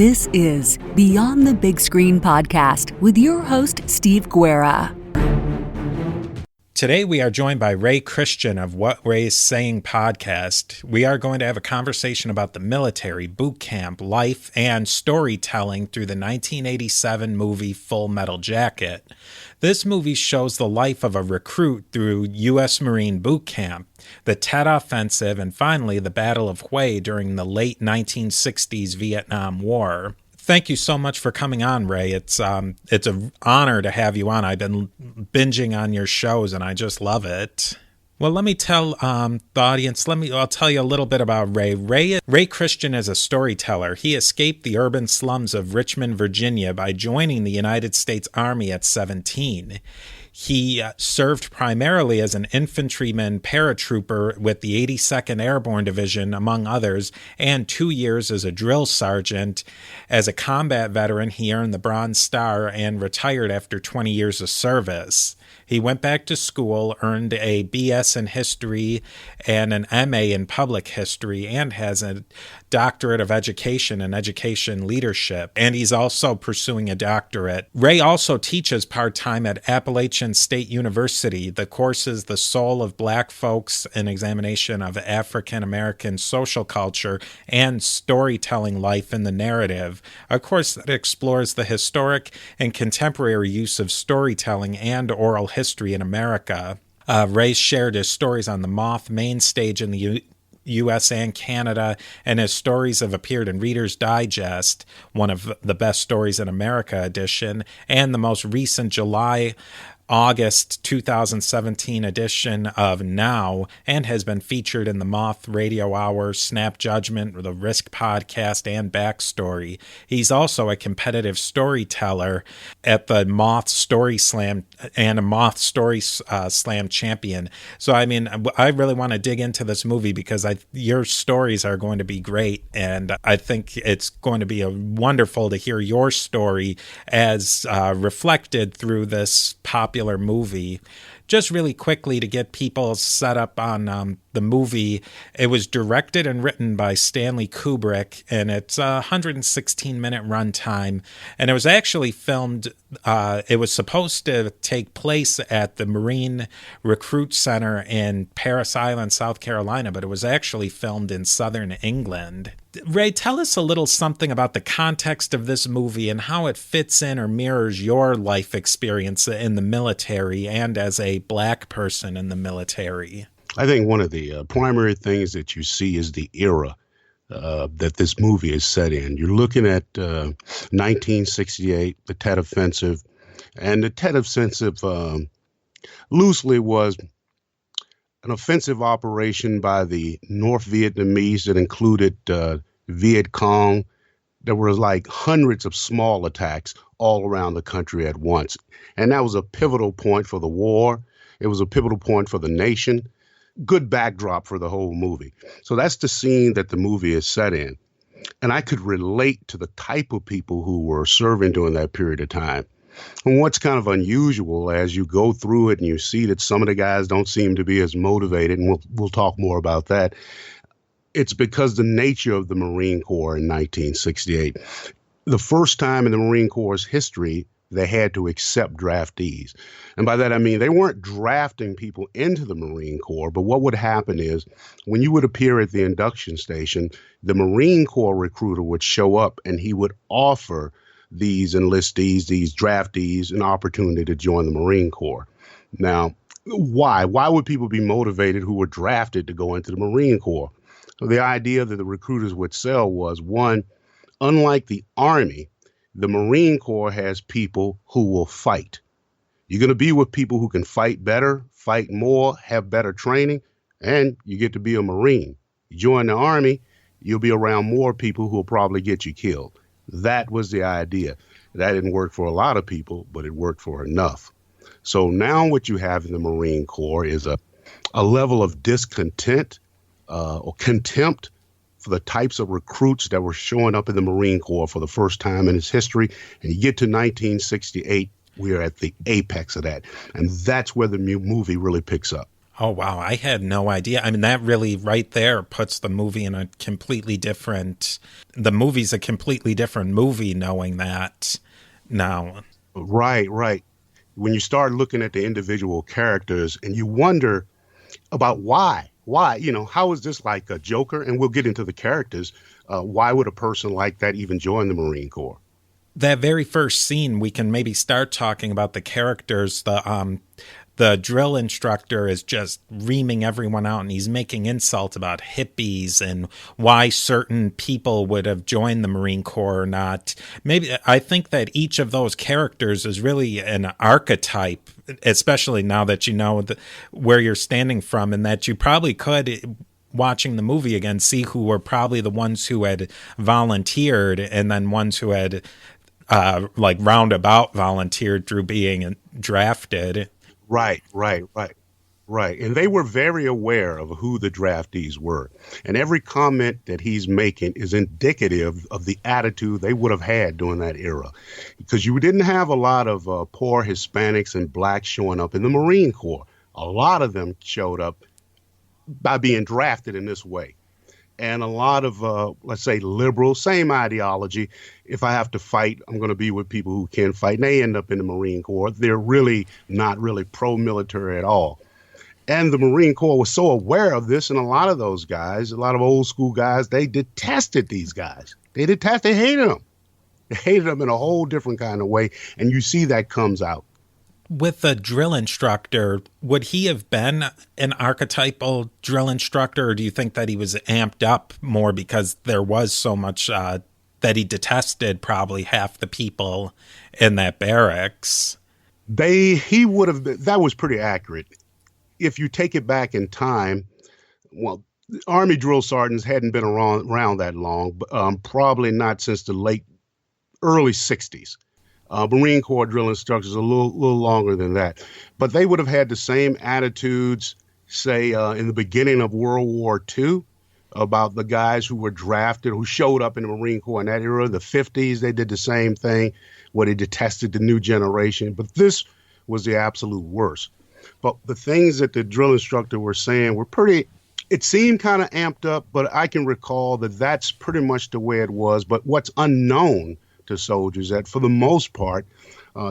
This is Beyond the Big Screen podcast with your host, Steve Guerra. Today we are joined by Ray Christian of What Ray's Saying podcast. We are going to have a conversation about the military, boot camp, life, and storytelling through the 1987 movie Full Metal Jacket. This movie shows the life of a recruit through U.S. Marine boot camp, the Tet Offensive, and finally the Battle of Hue during the late 1960s Vietnam War. Thank you so much for coming on, Ray. It's an honor to have you on. I've been binging on your shows, and I just love it. Well, let me tell the audience, I'll tell you a little bit about Ray. Ray Christian is a storyteller. He escaped the urban slums of Richmond, Virginia by joining the United States Army at 17. He served primarily as an infantryman paratrooper with the 82nd Airborne Division, among others, and 2 years as a drill sergeant. As a combat veteran, he earned the Bronze Star and retired after 20 years of service. He went back to school, earned a BS in history and an MA in public history, and has a doctorate of education and education leadership. And he's also pursuing a doctorate. Ray also teaches part-time at Appalachian State University. The course is The Soul of Black Folks, an examination of African American social culture and storytelling life in the narrative. A course that explores the historic and contemporary use of storytelling and oral history in America. Ray shared his stories on the Moth main stage in the U.S. and Canada, and his stories have appeared in Reader's Digest, one of the best stories in America edition, and the most recent August 2017 edition of Now, and has been featured in the Moth Radio Hour, Snap Judgment, the Risk podcast, and Backstory. He's also a competitive storyteller at the Moth Story Slam and a Moth Story Slam champion. So, I mean, I really want to dig into this movie because your stories are going to be great, and I think it's going to be wonderful to hear your story as reflected through this popular movie. Just really quickly to get people set up on the movie, it was directed and written by Stanley Kubrick, and it's a 116-minute runtime, and it was actually filmed, it was supposed to take place at the Marine Recruit Center in Parris Island, South Carolina, but it was actually filmed in southern England. Ray, tell us a little something about the context of this movie and how it fits in or mirrors your life experience in the military and as a Black person in the military. I think one of the primary things that you see is the era that this movie is set in. You're looking at 1968, the Tet Offensive, and the Tet Offensive loosely was an offensive operation by the North Vietnamese that included Viet Cong. There were like hundreds of small attacks all around the country at once. And that was a pivotal point for the war. It was a pivotal point for the nation. Good backdrop for the whole movie. So that's the scene that the movie is set in. And I could relate to the type of people who were serving during that period of time. And what's kind of unusual as you go through it and you see that some of the guys don't seem to be as motivated, and we'll talk more about that, it's because the nature of the Marine Corps in 1968. The first time in the Marine Corps' history, they had to accept draftees. And by that, I mean, they weren't drafting people into the Marine Corps, but what would happen is when you would appear at the induction station, the Marine Corps recruiter would show up and he would offer these enlistees, these draftees, an opportunity to join the Marine Corps. Now, why? Why would people be motivated who were drafted to go into the Marine Corps? So the idea that the recruiters would sell was, one, unlike the Army, the Marine Corps has people who will fight. You're going to be with people who can fight better, fight more, have better training, and you get to be a Marine. You join the Army, you'll be around more people who will probably get you killed. That was the idea. That didn't work for a lot of people, but it worked for enough. So now what you have in the Marine Corps is a level of discontent or contempt for the types of recruits that were showing up in the Marine Corps for the first time in its history. And you get to 1968, we are at the apex of that. And that's where the movie really picks up. Oh, wow. I had no idea. I mean, that really right there puts the movie in a completely different, the movie's a completely different movie knowing that now. Right, right. When you start looking at the individual characters and you wonder about why, how is this like a Joker? And we'll get into the characters. Why would a person like that even join the Marine Corps? That very first scene, we can maybe start talking about the characters. The drill instructor is just reaming everyone out, and he's making insults about hippies and why certain people would have joined the Marine Corps or not. Maybe I think that each of those characters is really an archetype, especially now that you know where you're standing from, and that you probably could, watching the movie again, see who were probably the ones who had volunteered and then ones who had like roundabout volunteered through being drafted. Right, right, right, right. And they were very aware of who the draftees were. And every comment that he's making is indicative of the attitude they would have had during that era. Because you didn't have a lot of poor Hispanics and blacks showing up in the Marine Corps. A lot of them showed up by being drafted in this way. And a lot of, let's say, liberal, same ideology. If I have to fight, I'm going to be with people who can fight. And they end up in the Marine Corps. They're really not really pro-military at all. And the Marine Corps was so aware of this. And a lot of those guys, a lot of old school guys, they detested these guys. They hated them. They hated them in a whole different kind of way. And you see that comes out. With the drill instructor, would he have been an archetypal drill instructor, or do you think that he was amped up more because there was so much that he detested probably half the people in that barracks? He would have been, that was pretty accurate. If you take it back in time, well, Army drill sergeants hadn't been around that long, probably not since the early 60s. Marine Corps drill instructors a little longer than that. But they would have had the same attitudes, say, in the beginning of World War II, about the guys who were drafted, who showed up in the Marine Corps in that era. The 50s, they did the same thing, where they detested the new generation. But this was the absolute worst. But the things that the drill instructor were saying were it seemed kind of amped up, but I can recall that that's pretty much the way it was. But what's unknown to soldiers that for the most part,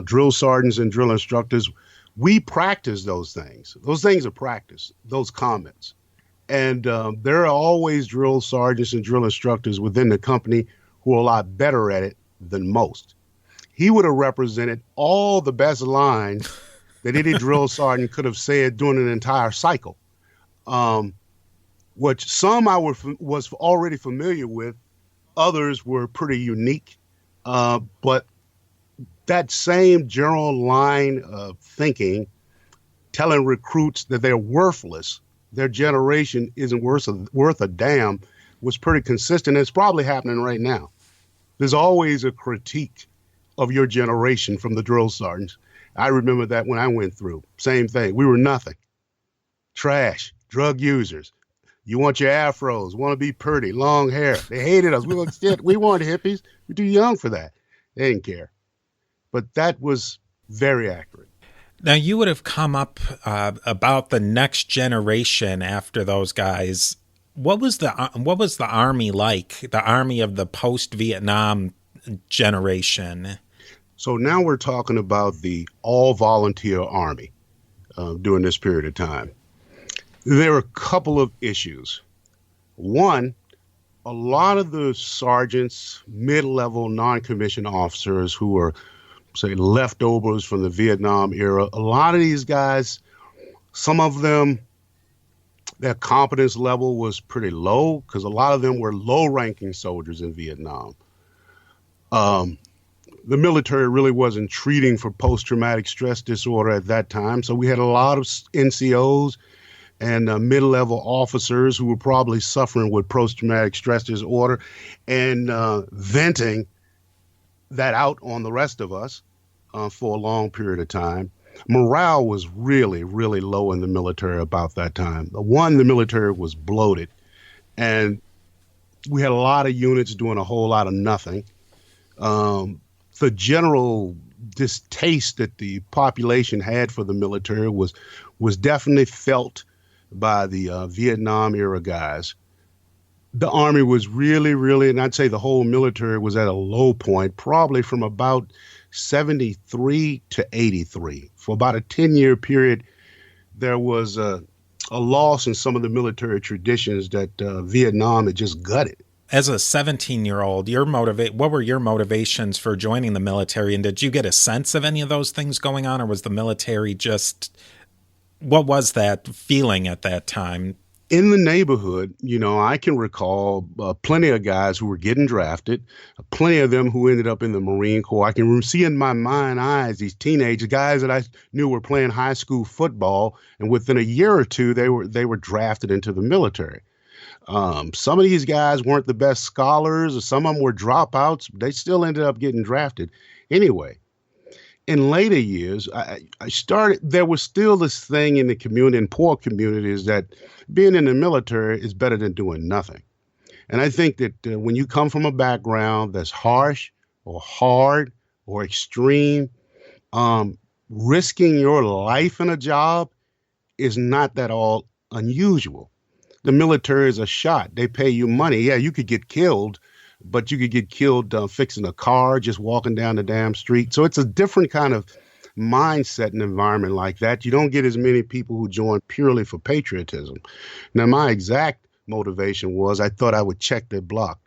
drill sergeants and drill instructors, we practice those things. Those things are practiced, those comments. And there are always drill sergeants and drill instructors within the company who are a lot better at it than most. He would have represented all the best lines that any drill sergeant could have said during an entire cycle, which some I was already familiar with. Others were pretty unique. But that same general line of thinking, telling recruits that they're worthless, their generation isn't worth a damn, was pretty consistent. It's probably happening right now. There's always a critique of your generation from the drill sergeants. I remember that when I went through. Same thing. We were nothing. Trash, drug users. You want your afros, want to be pretty, long hair. They hated us. We looked shit. We weren't hippies. We're too young for that. They didn't care. But that was very accurate. Now, you would have come up about the next generation after those guys. What was the Army like? The Army of the post-Vietnam generation. So now we're talking about the all-volunteer Army during this period of time. There are a couple of issues. One, a lot of the sergeants, mid-level non-commissioned officers who were, say, leftovers from the Vietnam era, a lot of these guys, some of them, their competence level was pretty low because a lot of them were low-ranking soldiers in Vietnam. The military really wasn't treating for post-traumatic stress disorder at that time, so we had a lot of NCOs and mid-level officers who were probably suffering with post-traumatic stress disorder and venting that out on the rest of us for a long period of time. Morale was really, really low in the military about that time. The military was bloated, and we had a lot of units doing a whole lot of nothing. The general distaste that the population had for the military was definitely felt by the Vietnam era guys. The Army was really, really, and I'd say the whole military was at a low point, probably from about 73 to 83. For about a 10-year period, there was a loss in some of the military traditions that Vietnam had just gutted. As a 17-year-old, what were your motivations for joining the military? And did you get a sense of any of those things going on, or was the military just, what was that feeling at that time? In the neighborhood, I can recall plenty of guys who were getting drafted, plenty of them who ended up in the Marine Corps. I can see in my mind's eyes these teenage guys that I knew were playing high school football, and within a year or two, they were drafted into the military. Some of these guys weren't the best scholars, or some of them were dropouts. They still ended up getting drafted. Anyway, in later years, there was still this thing in the community, in poor communities, that being in the military is better than doing nothing. And I think that when you come from a background that's harsh or hard or extreme, risking your life in a job is not that all unusual. The military is a shot. They pay you money. Yeah, you could get killed, but you could get killed fixing a car, just walking down the damn street. So it's a different kind of mindset and environment like that. You don't get as many people who join purely for patriotism. Now, my exact motivation was I thought I would check their block,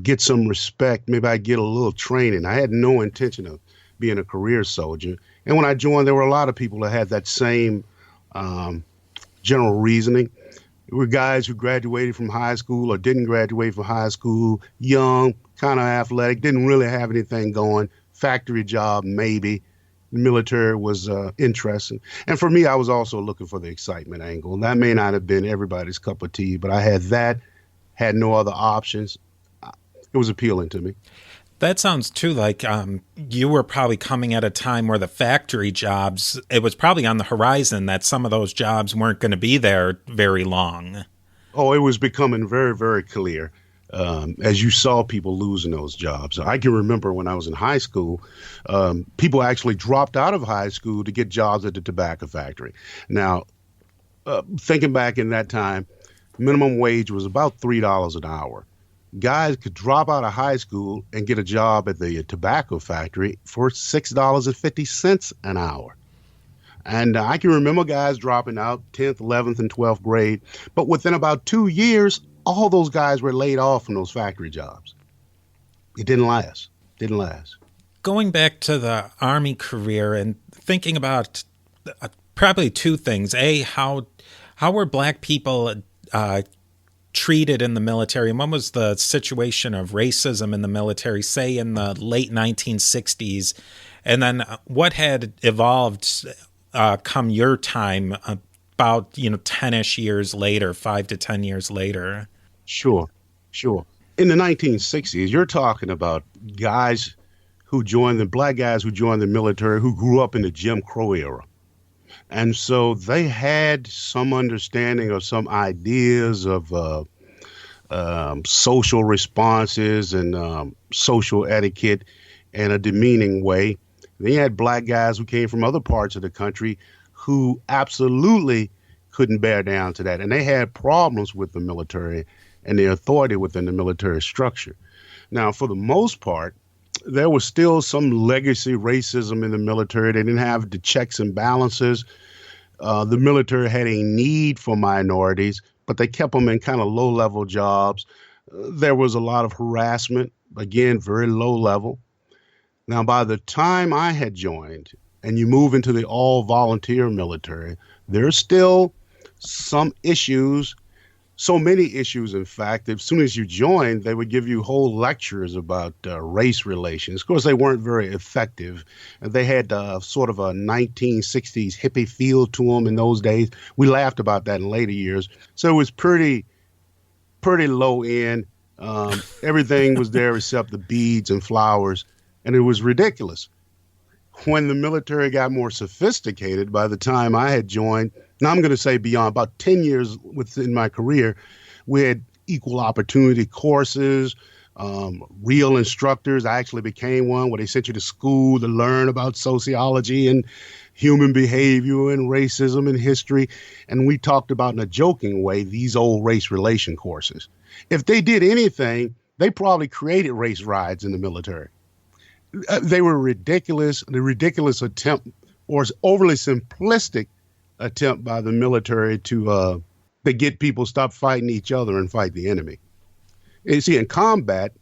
get some respect. Maybe I'd get a little training. I had no intention of being a career soldier. And when I joined, there were a lot of people that had that same general reasoning. There were guys who graduated from high school or didn't graduate from high school, young, kind of athletic, didn't really have anything going, factory job, maybe. The military was interesting. And for me, I was also looking for the excitement angle. And that may not have been everybody's cup of tea, but I had that, had no other options. It was appealing to me. That sounds too like you were probably coming at a time where the factory jobs, it was probably on the horizon that some of those jobs weren't going to be there very long. Oh, it was becoming very, very clear as you saw people losing those jobs. I can remember when I was in high school, people actually dropped out of high school to get jobs at the tobacco factory. Now, thinking back in that time, minimum wage was about $3 an hour. Guys could drop out of high school and get a job at the tobacco factory for $6.50 an hour. And I can remember guys dropping out 10th, 11th, and 12th grade. But within about 2 years, all those guys were laid off from those factory jobs. It didn't last. Going back to the Army career and thinking about probably two things. A, how were Black people treated in the military, and what was the situation of racism in the military, say in the late 1960s, and then what had evolved come your time about 10-ish years later, 5 to 10 years later? Sure. In the 1960s, you're talking about guys who joined Black guys who joined the military who grew up in the Jim Crow era. And so they had some understanding of some ideas of social responses and social etiquette in a demeaning way. Then you had Black guys who came from other parts of the country who absolutely couldn't bear down to that. And they had problems with the military and the authority within the military structure. Now, for the most part, there was still some legacy racism in the military. They didn't have the checks and balances. The military had a need for minorities, but they kept them in kind of low-level jobs. There was a lot of harassment, again, very low level. Now, by the time I had joined, and you move into the all-volunteer military, there's still some issues. So many issues, in fact, as soon as you joined, they would give you whole lectures about race relations. Of course, they weren't very effective. They had sort of a 1960s hippie feel to them in those days. We laughed about that in later years. So it was pretty low end. Everything was there except the beads and flowers, and it was ridiculous. When the military got more sophisticated, by the time I had joined, now I'm going to say beyond about 10 years within my career, we had equal opportunity courses, real instructors. I actually became one where they sent you to school to learn about sociology. And human behavior and racism and history. And we talked about in a joking way these old race relation courses. If they did anything, they probably created race riots in the military. They were ridiculous, the ridiculous attempt or overly simplistic attempt by the military to get people to stop fighting each other and fight the enemy. You see, in combat,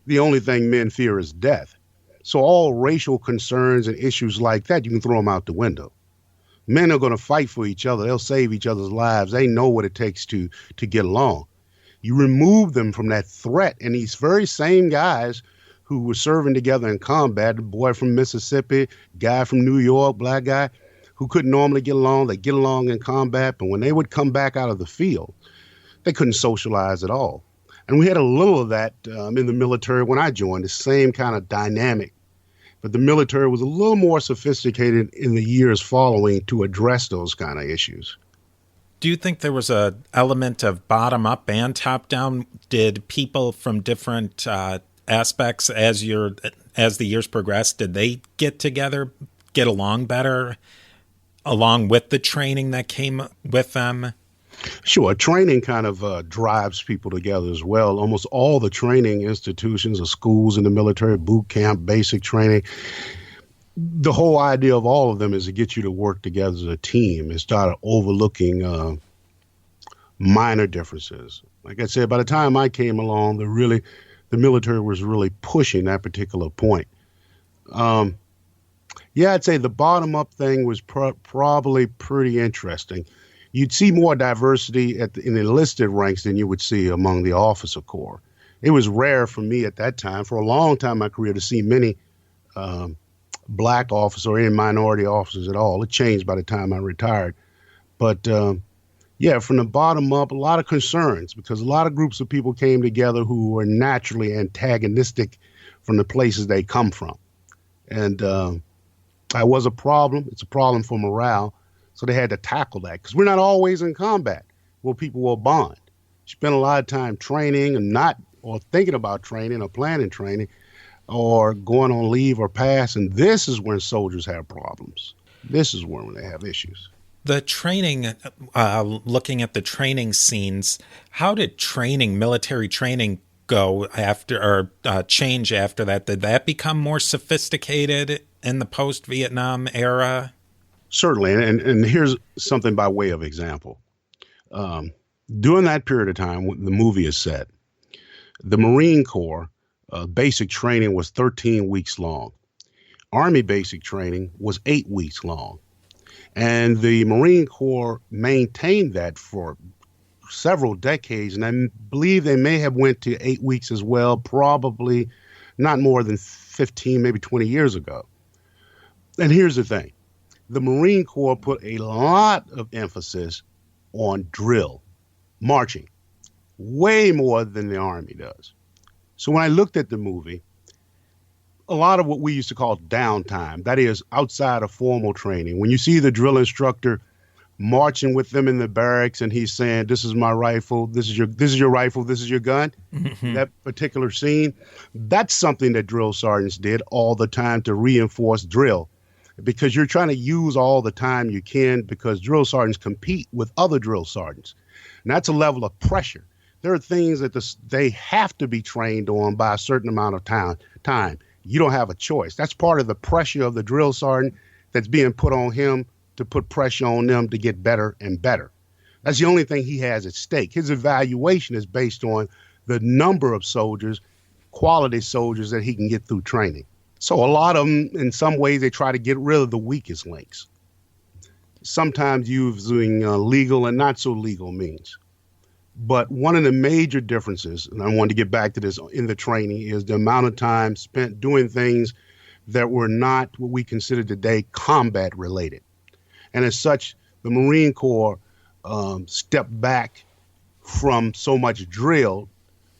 the only thing men fear is death. So all racial concerns and issues like that, you can throw them out the window. Men are going to fight for each other. They'll save each other's lives. They know what it takes to get along. You remove them from that threat, and these very same guys who were serving together in combat, the boy from Mississippi, guy from New York, black guy, who couldn't normally get along, they get along in combat, but when they would come back out of the field, they couldn't socialize at all. And we had a little of that in the military when I joined, the same kind of dynamic. But the military was a little more sophisticated in the years following to address those kind of issues. Do you think there was a element of bottom up and top down? Did people from different aspects as the years progressed, did they get together, get along better, along with the training that came with them? Sure. Training kind of drives people together as well. Almost all the training institutions or schools in the military, boot camp, basic training, the whole idea of all of them is to get you to work together as a team and start overlooking minor differences. Like I said, by the time I came along, the military was really pushing that particular point. Yeah, I'd say the bottom-up thing was probably pretty interesting. You'd see more diversity in the enlisted ranks than you would see among the officer corps. It was rare for me at that time, for a long time in my career, to see many black officers or any minority officers at all. It changed by the time I retired. But yeah, from the bottom up, a lot of concerns because a lot of groups of people came together who were naturally antagonistic from the places they come from. And that was a problem. It's a problem for morale. So they had to tackle that because we're not always in combat where people will bond. Spend a lot of time training and or thinking about training or planning training or going on leave or pass. And this is when soldiers have problems. This is when they have issues. The training, looking at the training scenes, how did military training go after or change after that? Did that become more sophisticated in the post-Vietnam era? Certainly, and here's something by way of example. During that period of time, when the movie is set, the Marine Corps basic training was 13 weeks long. Army basic training was 8 weeks long. And the Marine Corps maintained that for several decades, and I believe they may have went to 8 weeks as well, probably not more than 15, maybe 20 years ago. And here's the thing. The Marine Corps put a lot of emphasis on drill, marching, way more than the Army does. So when I looked at the movie, a lot of what we used to call downtime, that is outside of formal training, when you see the drill instructor marching with them in the barracks and he's saying, this is my rifle, this is your rifle, this is your gun, that particular scene, that's something that drill sergeants did all the time to reinforce drill. Because you're trying to use all the time you can because drill sergeants compete with other drill sergeants. And that's a level of pressure. There are things that they have to be trained on by a certain amount of time. You don't have a choice. That's part of the pressure of the drill sergeant that's being put on him to put pressure on them to get better and better. That's the only thing he has at stake. His evaluation is based on the number of soldiers, quality soldiers that he can get through training. So a lot of them, in some ways, they try to get rid of the weakest links. Sometimes using legal and not so legal means. But one of the major differences, and I wanted to get back to this in the training, is the amount of time spent doing things that were not what we consider today combat related. And as such, the Marine Corps stepped back from so much drill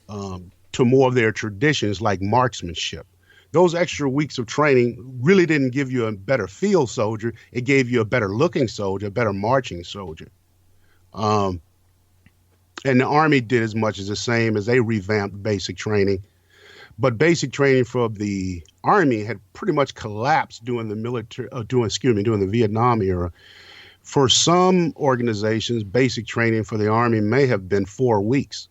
to more of their traditions like marksmanship. Those extra weeks of training really didn't give you a better field soldier. It gave you a better looking soldier, a better marching soldier. And the Army did as much as the same as they revamped basic training. But basic training for the Army had pretty much collapsed during the Vietnam era. For some organizations, basic training for the Army may have been 4 weeks.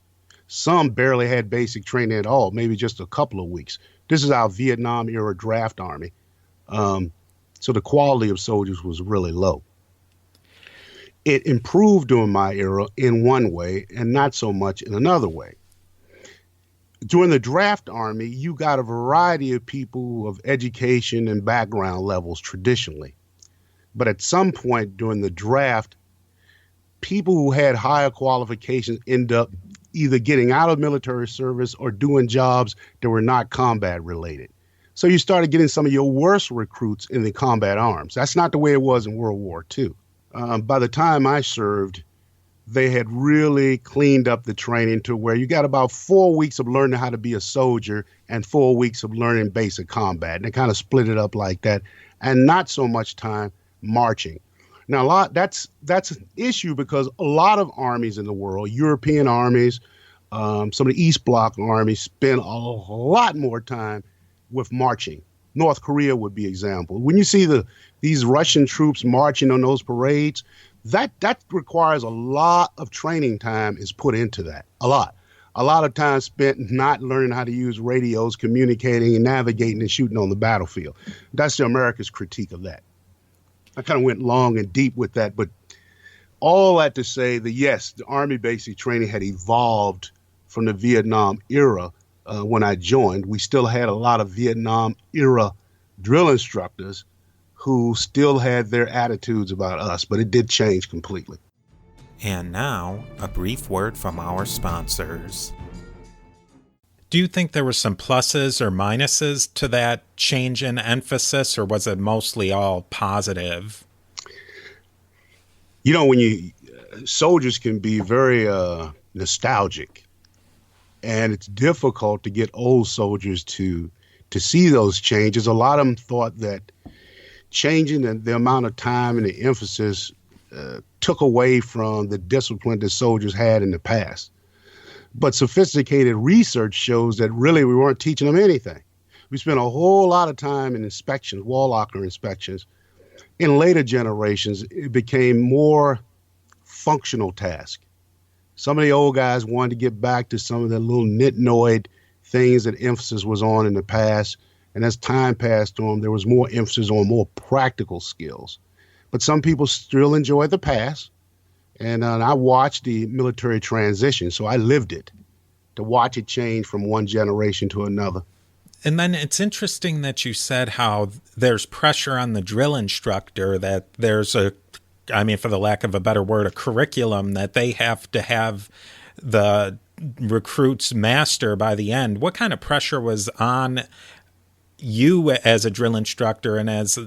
Some barely had basic training at all, maybe just a couple of weeks. This is our Vietnam era draft Army. So the quality of soldiers was really low. It improved during my era in one way and not so much in another way. During the draft Army, you got a variety of people of education and background levels traditionally. But at some point during the draft, people who had higher qualifications end up either getting out of military service or doing jobs that were not combat related. So you started getting some of your worst recruits in the combat arms. That's not the way it was in World War II. By the time I served, they had really cleaned up the training to where you got about 4 weeks of learning how to be a soldier and 4 weeks of learning basic combat. And they kind of split it up like that, and not so much time marching. Now, that's an issue because a lot of armies in the world, European armies, some of the East Bloc armies, spend a lot more time with marching. North Korea would be an example. When you see these Russian troops marching on those parades, that requires a lot of training time is put into that. A lot of time spent not learning how to use radios, communicating and navigating and shooting on the battlefield. That's the America's critique of that. I kind of went long and deep with that, but all that to say that yes, the Army basic training had evolved from the Vietnam era. When I joined, we still had a lot of Vietnam era drill instructors who still had their attitudes about us, but it did change completely. And now, a brief word from our sponsors. Do you think there were some pluses or minuses to that change in emphasis, or was it mostly all positive? You know, when soldiers can be very nostalgic, and it's difficult to get old soldiers to see those changes. A lot of them thought that changing the amount of time and the emphasis took away from the discipline that soldiers had in the past. But sophisticated research shows that really we weren't teaching them anything. We spent a whole lot of time in inspections, wall locker inspections. In later generations, it became more functional tasks. Some of the old guys wanted to get back to some of the little nitnoid things that emphasis was on in the past. And as time passed on, there was more emphasis on more practical skills. But some people still enjoy the past. And I watched the military transition, so I lived it, to watch it change from one generation to another. And then it's interesting that you said how there's pressure on the drill instructor, that there's for the lack of a better word, a curriculum that they have to have the recruits master by the end. What kind of pressure was on you as a drill instructor, and as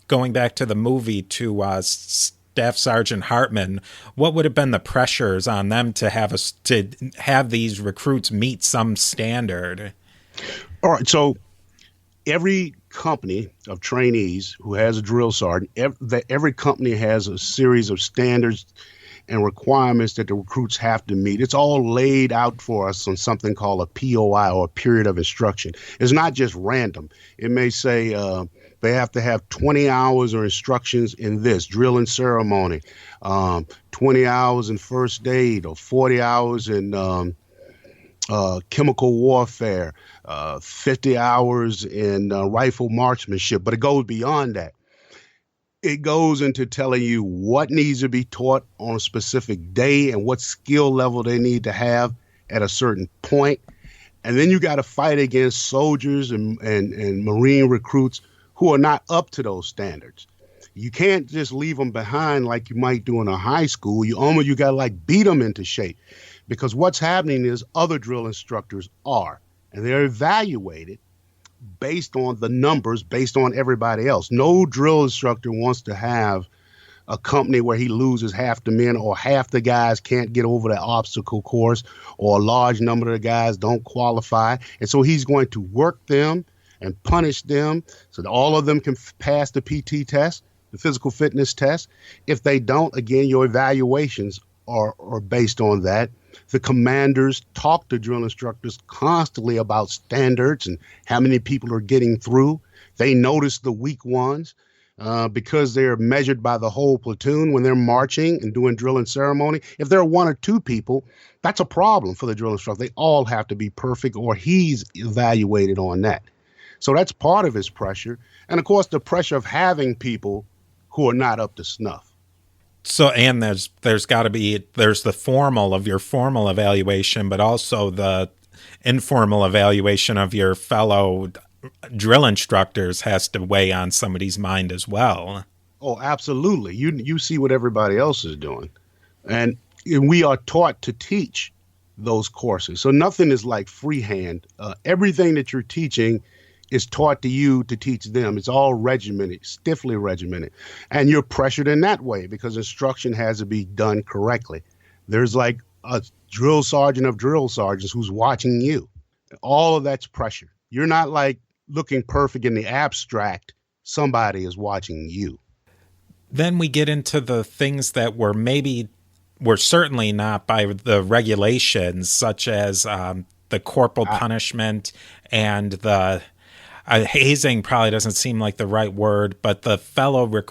going back to the movie to Staff Sergeant Hartman, what would have been the pressures on them to have these recruits meet some standard? All right, so every company of trainees who has a drill sergeant, every company has a series of standards and requirements that the recruits have to meet. It's all laid out for us on something called a POI, or a period of instruction. It's not just random. It may say they have to have 20 hours of instructions in this, drill and ceremony, 20 hours in first aid, or 40 hours in chemical warfare, 50 hours in rifle marksmanship. But it goes beyond that. It goes into telling you what needs to be taught on a specific day and what skill level they need to have at a certain point. And then you got to fight against soldiers and Marine recruits who are not up to those standards. You can't just leave them behind like you might do in a high school. You got to beat them into shape, because what's happening is other drill instructors are, and they're evaluated based on the numbers, based on everybody else. No drill instructor wants to have a company where he loses half the men, or half the guys can't get over the obstacle course, or a large number of the guys don't qualify. And so he's going to work them and punish them so that all of them can pass the PT test, the physical fitness test. If they don't, again, your evaluations are based on that. The commanders talk to drill instructors constantly about standards and how many people are getting through. They notice the weak ones because they're measured by the whole platoon when they're marching and doing drill and ceremony. If there are one or two people, that's a problem for the drill instructor. They all have to be perfect, or he's evaluated on that. So that's part of his pressure. And of course, the pressure of having people who are not up to snuff. So, and there's got to be, there's the formal of your formal evaluation, but also the informal evaluation of your fellow drill instructors has to weigh on somebody's mind as well. Oh, absolutely. You see what everybody else is doing. And we are taught to teach those courses. So nothing is like freehand. Everything that you're teaching is taught to you to teach them. It's all regimented, stiffly regimented. And you're pressured in that way because instruction has to be done correctly. There's like a drill sergeant of drill sergeants who's watching you. All of that's pressure. You're not like looking perfect in the abstract. Somebody is watching you. Then we get into the things that were certainly not by the regulations, such as the corporal punishment and the hazing probably doesn't seem like the right word, but the fellow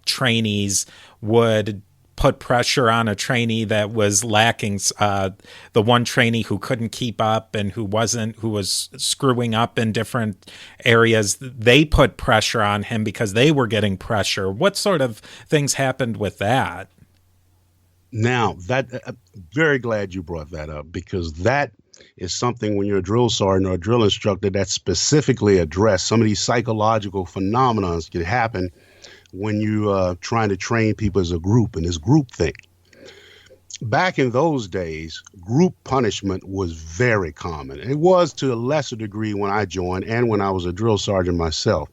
trainees would put pressure on a trainee that was lacking, the one trainee who couldn't keep up and who was screwing up in different areas. They put pressure on him because they were getting pressure. What sort of things happened with that? Now, I'm very glad you brought that up, because that is something when you're a drill sergeant or a drill instructor that specifically address some of these psychological phenomena can happen when you trying to train people as a group, and this group thing. Back in those days, group punishment was very common. It was to a lesser degree when I joined and when I was a drill sergeant myself,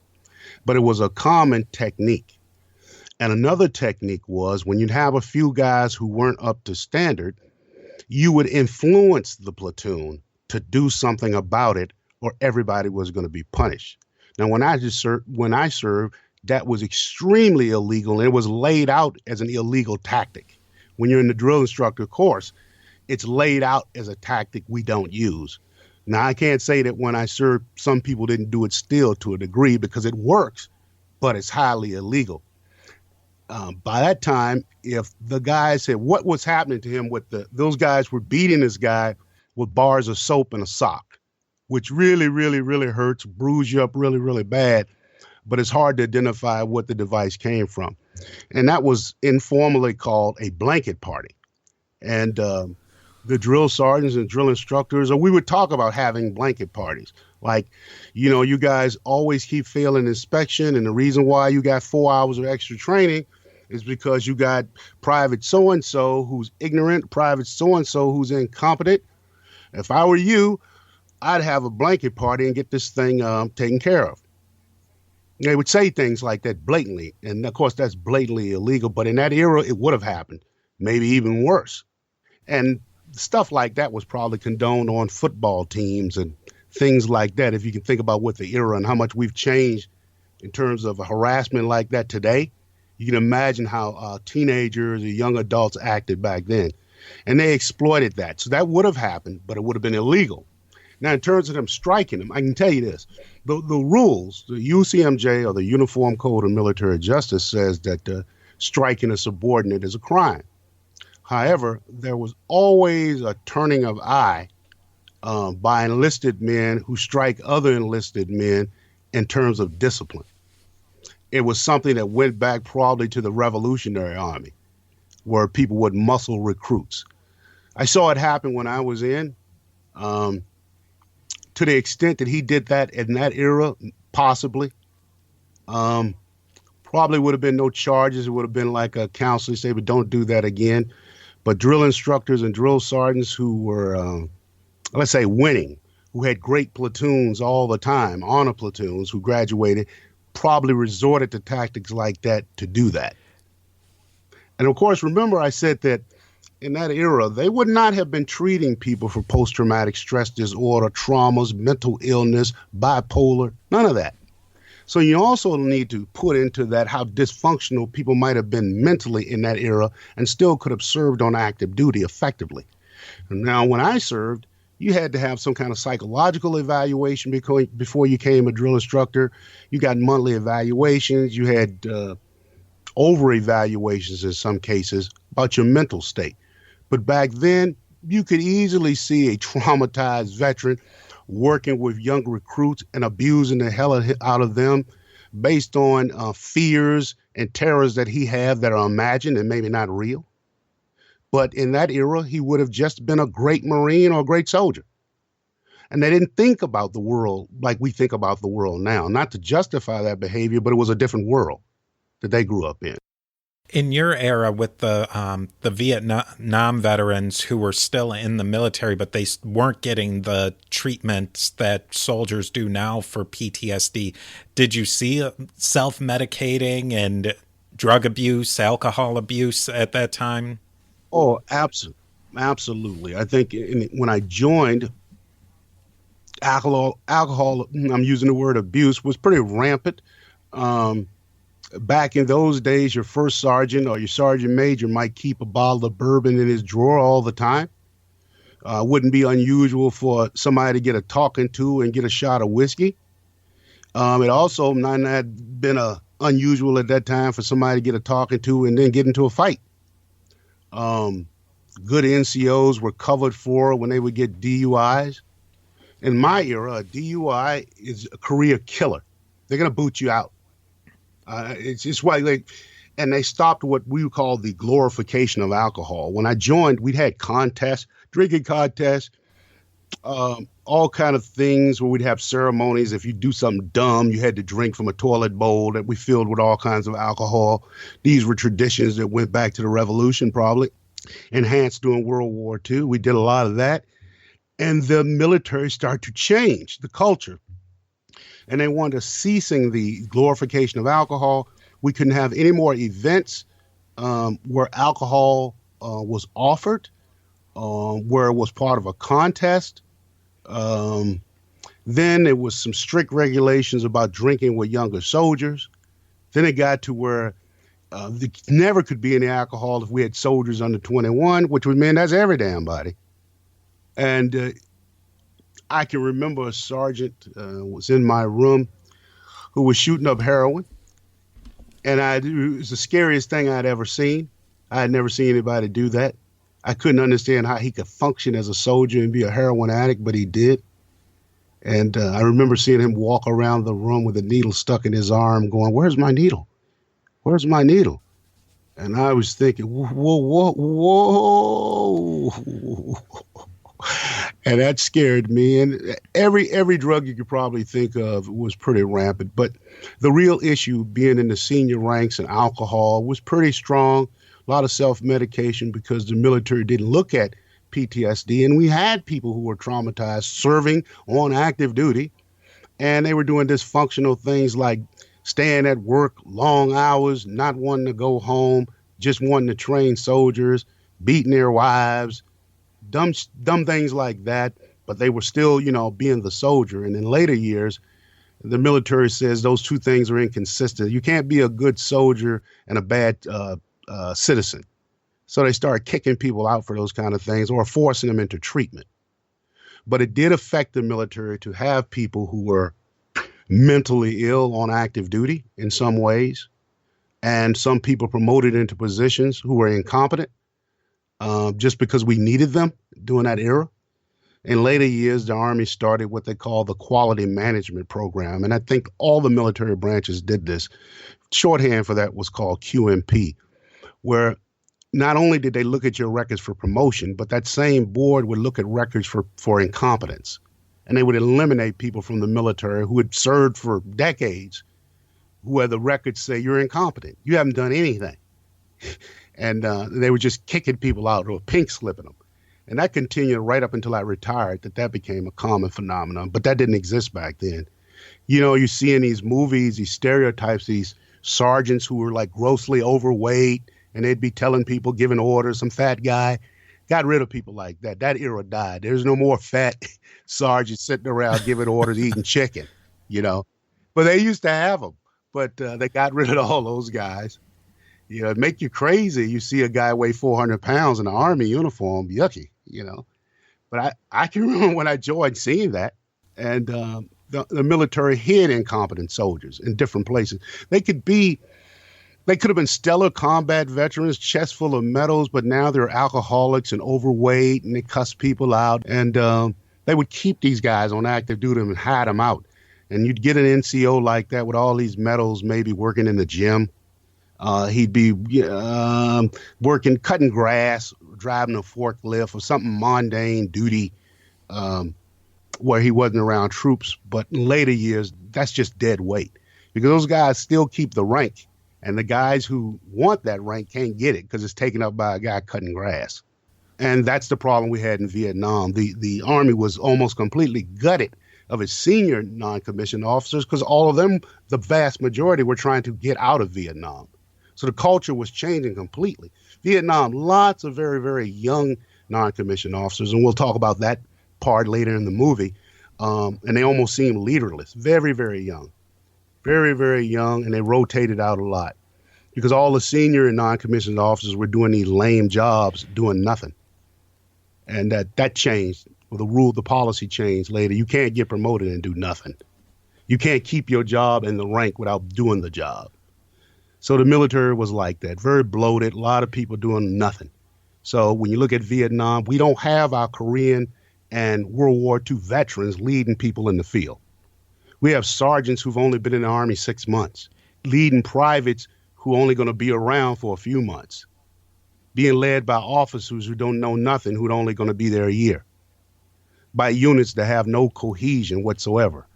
but it was a common technique. And another technique was when you'd have a few guys who weren't up to standard, you would influence the platoon to do something about it, or everybody was going to be punished. Now, when I served, that was extremely illegal, and it was laid out as an illegal tactic. When you're in the drill instructor course, it's laid out as a tactic we don't use. Now, I can't say that when I served, some people didn't do it still to a degree, because it works, but it's highly illegal. By that time, if the guy said what was happening to him those guys were beating this guy with bars of soap and a sock, which really, really, really hurts, bruise you up really, really bad, but it's hard to identify what the device came from. And that was informally called a blanket party. And the drill sergeants and drill instructors, or we would talk about having blanket parties. Like, you guys always keep failing inspection, and the reason why you got 4 hours of extra training is because you got private so-and-so who's ignorant, private so-and-so who's incompetent. If I were you, I'd have a blanket party and get this thing taken care of. They would say things like that blatantly. And of course, that's blatantly illegal. But in that era, it would have happened, maybe even worse. And stuff like that was probably condoned on football teams and things like that. If you can think about what the era and how much we've changed in terms of harassment like that today, you can imagine how teenagers or young adults acted back then. And they exploited that. So that would have happened, but it would have been illegal. Now, in terms of them striking them, I can tell you this. The rules, the UCMJ, or the Uniform Code of Military Justice, says that striking a subordinate is a crime. However, there was always a turning of eye by enlisted men who strike other enlisted men in terms of discipline. It was something that went back probably to the Revolutionary Army, where people would muscle recruits. I saw it happen when I was in. To the extent that he did that in that era, possibly, probably would have been no charges. It would have been like a counselor say, but don't do that again. But drill instructors and drill sergeants who were, let's say, winning, who had great platoons all the time, honor platoons, who graduated, probably resorted to tactics like that to do that. And of course, remember I said that in that era, they would not have been treating people for post-traumatic stress disorder, traumas, mental illness, bipolar, none of that. So you also need to put into that how dysfunctional people might have been mentally in that era and still could have served on active duty effectively. Now, when I served, you had to have some kind of psychological evaluation before you became a drill instructor. You got monthly evaluations. You had over evaluations in some cases about your mental state. But back then, you could easily see a traumatized veteran working with young recruits and abusing the hell out of them based on fears and terrors that he had that are imagined and maybe not real. But in that era, he would have just been a great Marine or a great soldier. And they didn't think about the world like we think about the world now. Not to justify that behavior, but it was a different world that they grew up in. In your era with the Vietnam veterans who were still in the military, but they weren't getting the treatments that soldiers do now for PTSD, did you see self-medicating and drug abuse, alcohol abuse at that time? Oh, absolutely. I think when I joined, alcohol, I'm using the word abuse, was pretty rampant. Back in those days, your first sergeant or your sergeant major might keep a bottle of bourbon in his drawer all the time. Wouldn't be unusual for somebody to get a talking to and get a shot of whiskey. It also might not have been unusual at that time for somebody to get a talking to and then get into a fight. Good NCOs were covered for when they would get DUIs. In my era, a DUI is a career killer. They're going to boot you out. It's just why they stopped what we call the glorification of alcohol. When I joined, we had contests, drinking contests, all kind of things where we'd have ceremonies. If you do something dumb, you had to drink from a toilet bowl that we filled with all kinds of alcohol. These were traditions that went back to the Revolution, probably enhanced during World War II. We did a lot of that. And the military started to change the culture. And they wanted ceasing the glorification of alcohol. We couldn't have any more events where alcohol was offered, where it was part of a contest. Then there was some strict regulations about drinking with younger soldiers. Then it got to where there never could be any alcohol if we had soldiers under 21, which would mean that's every damn body. And I can remember a sergeant was in my room who was shooting up heroin. And it was the scariest thing I'd ever seen. I had never seen anybody do that. I couldn't understand how he could function as a soldier and be a heroin addict, but he did. And I remember seeing him walk around the room with a needle stuck in his arm going, "Where's my needle? Where's my needle?" And I was thinking, whoa. And that scared me. And every drug you could probably think of was pretty rampant. But the real issue being in the senior ranks and alcohol was pretty strong. A lot of self-medication because the military didn't look at PTSD. And we had people who were traumatized serving on active duty. And they were doing dysfunctional things like staying at work long hours, not wanting to go home, just wanting to train soldiers, beating their wives, dumb things like that. But they were still, being the soldier. And in later years, the military says those two things are inconsistent. You can't be a good soldier and a bad citizen. So they started kicking people out for those kind of things or forcing them into treatment. But it did affect the military to have people who were mentally ill on active duty in some ways. And some people promoted into positions who were incompetent just because we needed them during that era. In later years, the Army started what they call the Quality Management Program. And I think all the military branches did this. Shorthand for that was called QMP, where not only did they look at your records for promotion, but that same board would look at records for incompetence. And they would eliminate people from the military who had served for decades, who had the records say, "You're incompetent. You haven't done anything." And they were just kicking people out or pink slipping them. And that continued right up until I retired, that became a common phenomenon. But that didn't exist back then. You see in these movies, these stereotypes, these sergeants who were like grossly overweight, and they'd be telling people, giving orders, some fat guy. Got rid of people like that. That era died. There's no more fat sergeants sitting around giving orders, eating chicken, But they used to have them. But they got rid of all those guys. It'd make you crazy. You see a guy weigh 400 pounds in an Army uniform. Yucky. you know. But I can remember when I joined seeing that, and the military hid incompetent soldiers in different places. They could be, they could have been stellar combat veterans, chest full of medals, but now they're alcoholics and overweight, and they cuss people out. And they would keep these guys on active duty and hide them out. And you'd get an NCO like that with all these medals, maybe working in the gym. He'd be working, cutting grass, driving a forklift, or something mundane duty where he wasn't around troops. But in later years, that's just dead weight, because those guys still keep the rank. And the guys who want that rank can't get it because it's taken up by a guy cutting grass. And that's the problem we had in Vietnam. The Army was almost completely gutted of its senior non-commissioned officers because all of them, the vast majority, were trying to get out of Vietnam. So the culture was changing completely. Vietnam, lots of very, very young non-commissioned officers, and we'll talk about that part later in the movie. And they almost seemed leaderless, very, very young. Very, very young, and they rotated out a lot because all the senior and non-commissioned officers were doing these lame jobs, doing nothing. And that changed. Well, the policy changed later. You can't get promoted and do nothing. You can't keep your job in the rank without doing the job. So the military was like that, very bloated, a lot of people doing nothing. So when you look at Vietnam, we don't have our Korean and World War II veterans leading people in the field. We have sergeants who've only been in the Army 6 months, leading privates who are only going to be around for a few months, being led by officers who don't know nothing, who are only going to be there a year, by units that have no cohesion whatsoever.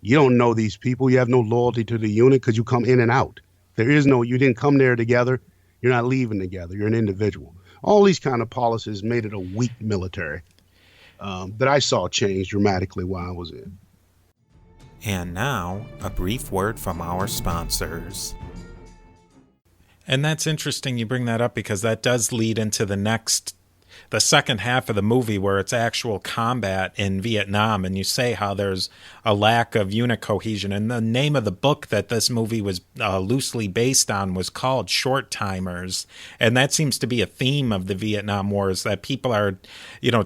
You don't know these people. You have no loyalty to the unit because you come in and out. You didn't come there together. You're not leaving together. You're an individual. All these kind of policies made it a weak military that I saw change dramatically while I was in. And now, a brief word from our sponsors. And that's interesting you bring that up because that does lead into the second half of the movie where it's actual combat in Vietnam. And you say how there's a lack of unit cohesion. And the name of the book that this movie was loosely based on was called Short Timers. And that seems to be a theme of the Vietnam War, is that people are,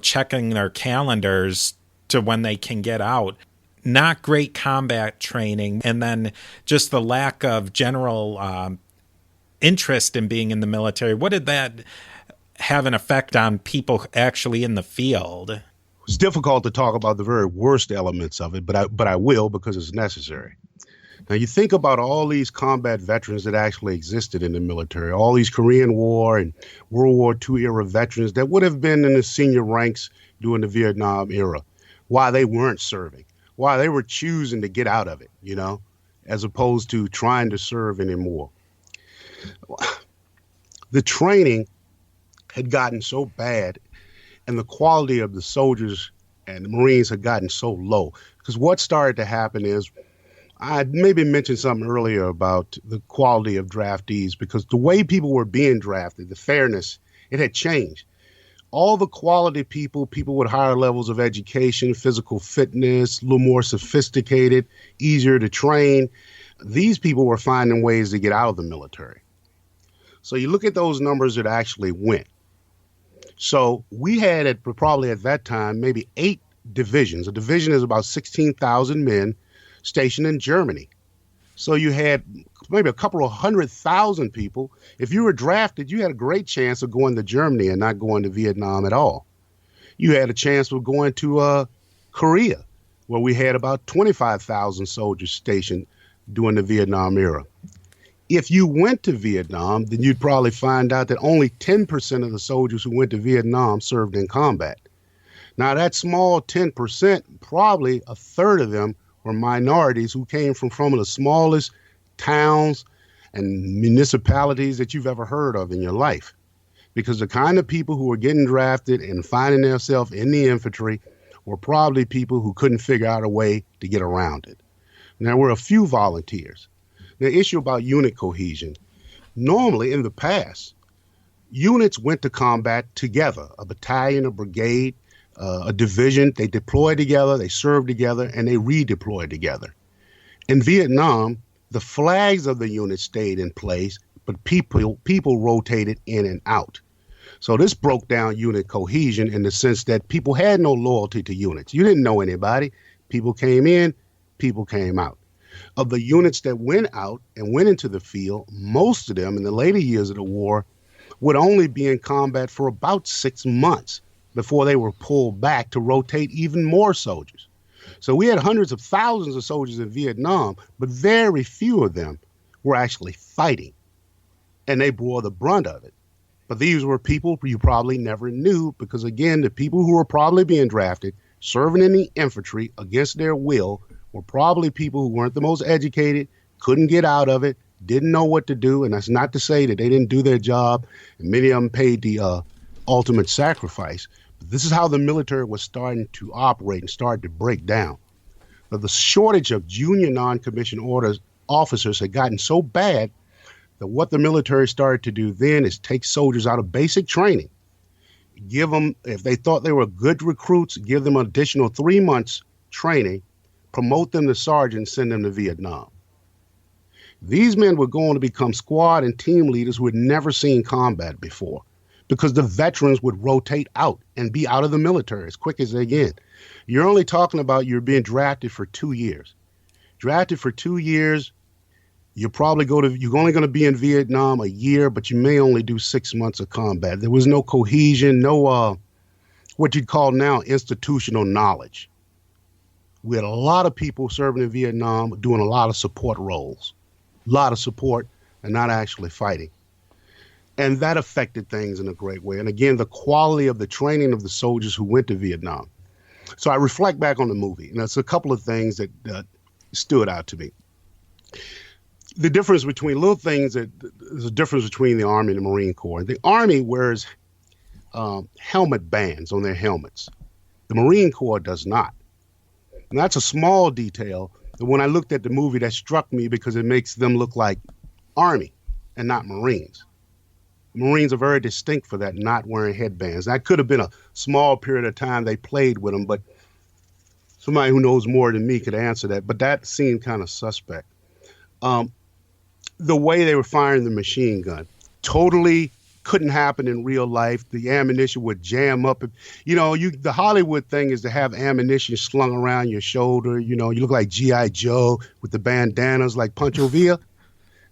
checking their calendars to when they can get out. Not great combat training, and then just the lack of general interest in being in the military. What did that have an effect on people actually in the field? It's difficult to talk about the very worst elements of it, but I will because it's necessary. Now, you think about all these combat veterans that actually existed in the military, all these Korean War and World War II era veterans that would have been in the senior ranks during the Vietnam era, why they weren't serving. Why they were choosing to get out of it, as opposed to trying to serve anymore. The training had gotten so bad and the quality of the soldiers and the Marines had gotten so low. Because what started to happen is, I maybe mentioned something earlier about the quality of draftees, because the way people were being drafted, the fairness, it had changed. All the quality people with higher levels of education, physical fitness, a little more sophisticated, easier to train, these people were finding ways to get out of the military. So you look at those numbers that actually went. So we had probably at that time, maybe 8 divisions. A division is about 16,000 men stationed in Germany. So you had maybe a couple of 100,000 people. If you were drafted, you had a great chance of going to Germany and not going to Vietnam at all. You had a chance of going to Korea, where we had about 25,000 soldiers stationed during the Vietnam era. If you went to Vietnam, then you'd probably find out that only 10% of the soldiers who went to Vietnam served in combat. Now, that small 10%, probably a third of them were minorities who came from the smallest towns and municipalities that you've ever heard of in your life. Because the kind of people who were getting drafted and finding themselves in the infantry were probably people who couldn't figure out a way to get around it. And there were a few volunteers. The issue about unit cohesion. Normally, in the past, units went to combat together, a battalion, a brigade, a division. They deployed together, they served together, and they redeployed together. In Vietnam, the flags of the unit stayed in place, but people rotated in and out. So this broke down unit cohesion in the sense that people had no loyalty to units. You didn't know anybody. People came in, people came out. Of the units that went out and went into the field, most of them in the later years of the war would only be in combat for about 6 months before they were pulled back to rotate even more soldiers. So we had hundreds of thousands of soldiers in Vietnam, but very few of them were actually fighting, and they bore the brunt of it. But these were people you probably never knew because, again, the people who were probably being drafted, serving in the infantry against their will, were probably people who weren't the most educated, couldn't get out of it, didn't know what to do. And that's not to say that they didn't do their job, and many of them paid the ultimate sacrifice. But this is how the military was starting to operate and started to break down. But the shortage of junior non-commissioned orders officers had gotten so bad that what the military started to do then is take soldiers out of basic training, give them, if they thought they were good recruits, give them an additional 3 months training, promote them to sergeant, send them to Vietnam. These men were going to become squad and team leaders who had never seen combat before because the veterans would rotate out and be out of the military as quick as they get. You're only talking about you're being drafted for 2 years. Drafted for 2 years, you're only going to be in Vietnam a year, but you may only do 6 months of combat. There was no cohesion, no what you'd call now institutional knowledge. We had a lot of people serving in Vietnam doing a lot of support roles, a lot of support and not actually fighting. And that affected things in a great way. And again, the quality of the training of the soldiers who went to Vietnam. So I reflect back on the movie, and there's a couple of things that stood out to me. The difference between little things there's a difference between the Army and the Marine Corps. The Army wears helmet bands on their helmets. The Marine Corps does not. And that's a small detail. And when I looked at the movie, that struck me because it makes them look like Army and not Marines. Marines are very distinct for that, not wearing headbands. That could have been a small period of time they played with them, but somebody who knows more than me could answer that. But that seemed kind of suspect. The way they were firing the machine gun totally couldn't happen in real life. The ammunition would jam up. The Hollywood thing is to have ammunition slung around your shoulder. You look like G.I. Joe with the bandanas like Pancho Villa.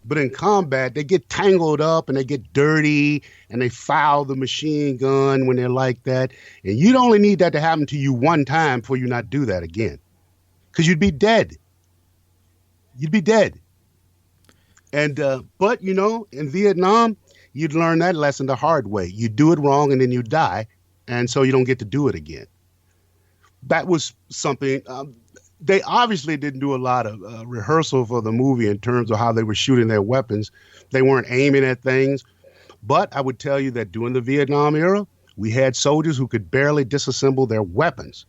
But in combat, they get tangled up and they get dirty and they foul the machine gun when they're like that. And you'd only need that to happen to you one time before you not do that again. Because you'd be dead. You'd be dead. And but in Vietnam, you'd learn that lesson the hard way. You do it wrong and then you die. And so you don't get to do it again. That was something. They obviously didn't do a lot of rehearsal for the movie in terms of how they were shooting their weapons. They weren't aiming at things. But I would tell you that during the Vietnam era, we had soldiers who could barely disassemble their weapons,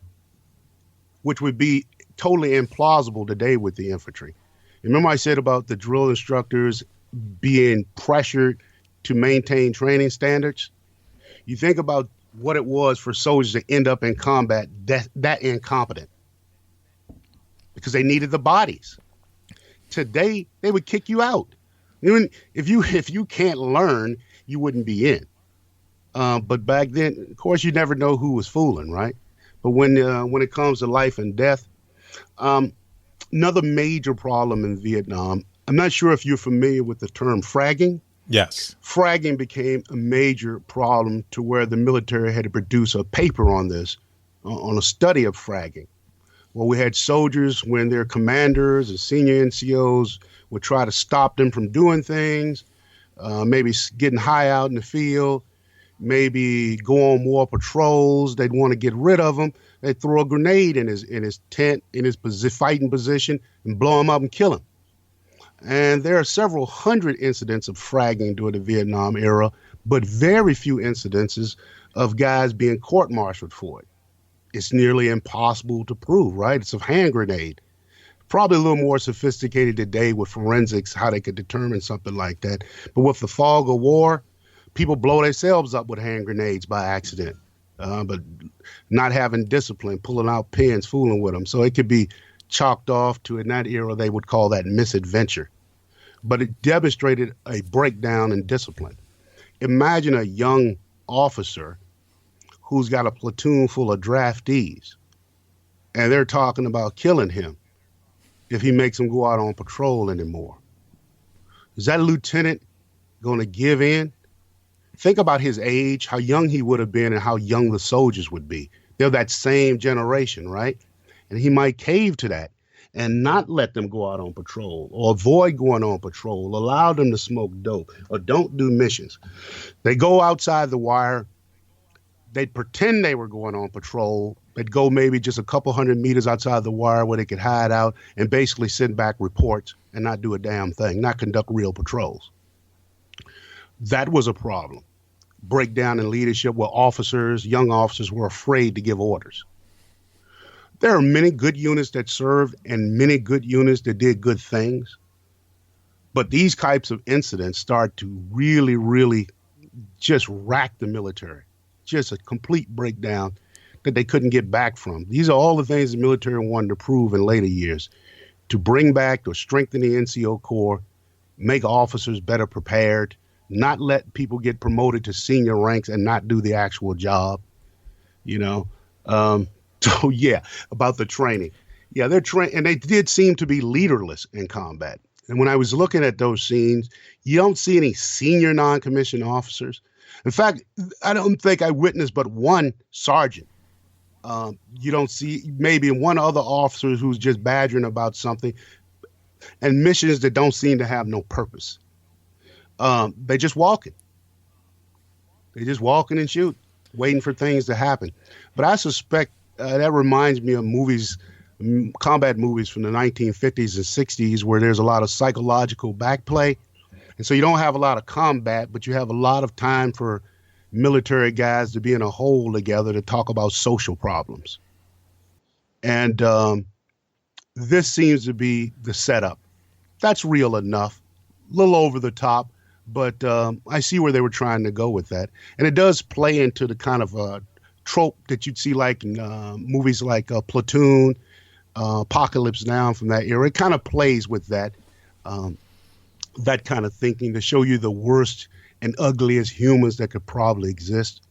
which would be totally implausible today with the infantry. Remember I said about the drill instructors being pressured to maintain training standards? You think about what it was for soldiers to end up in combat that incompetent because they needed the bodies. Today, they would kick you out. If you can't learn, you wouldn't be in. But back then, of course, you never know who was fooling, right? But when it comes to life and death, another major problem in Vietnam, I'm not sure if you're familiar with the term fragging. Yes. Fragging became a major problem to where the military had to produce a paper on this, on a study of fragging. Well, we had soldiers when their commanders and senior NCOs would try to stop them from doing things, maybe getting high out in the field, maybe go on more patrols. They'd want to get rid of them. They'd throw a grenade in his tent, in his fighting position, and blow him up and kill him. And there are several hundred incidents of fragging during the Vietnam era, but very few incidences of guys being court-martialed for it. It's nearly impossible to prove, right? It's a hand grenade. Probably a little more sophisticated today with forensics, how they could determine something like that. But with the fog of war, people blow themselves up with hand grenades by accident, but not having discipline, pulling out pins, fooling with them. So it could be chalked off to, in that era, they would call that misadventure. But it demonstrated a breakdown in discipline. Imagine a young officer who's got a platoon full of draftees, and they're talking about killing him if he makes them go out on patrol anymore. Is that lieutenant going to give in? Think about his age, how young he would have been, and how young the soldiers would be. They're that same generation, right? And he might cave to that and not let them go out on patrol, or avoid going on patrol, allow them to smoke dope, or don't do missions. They go outside the wire. They'd pretend they were going on patrol. They'd go maybe just a couple 100 meters outside the wire where they could hide out and basically send back reports and not do a damn thing, not conduct real patrols. That was a problem. Breakdown in leadership where young officers were afraid to give orders. There are many good units that served and many good units that did good things. But these types of incidents start to really, really just rack the military. Just a complete breakdown that they couldn't get back from. These are all the things the military wanted to prove in later years, to bring back or strengthen the NCO Corps, make officers better prepared, not let people get promoted to senior ranks and not do the actual job, you know. So yeah, about the training. Yeah, they're trained, and they did seem to be leaderless in combat. And when I was looking at those scenes, you don't see any senior non-commissioned officers. In fact, I don't think I witnessed but one sergeant. You don't see maybe one other officer who's just badgering about something, and missions that don't seem to have no purpose. They just walking. They just walking and shoot, waiting for things to happen. But I suspect that reminds me of movies, combat movies from the 1950s and 60s, where there's a lot of psychological backplay. And so you don't have a lot of combat, but you have a lot of time for military guys to be in a hole together to talk about social problems. And this seems to be the setup. That's real enough, a little over the top, but I see where they were trying to go with that. And it does play into the kind of trope that you'd see like in movies like Platoon, Apocalypse Now from that era. It kind of plays with that kind of thinking to show you the worst and ugliest humans that could probably exist.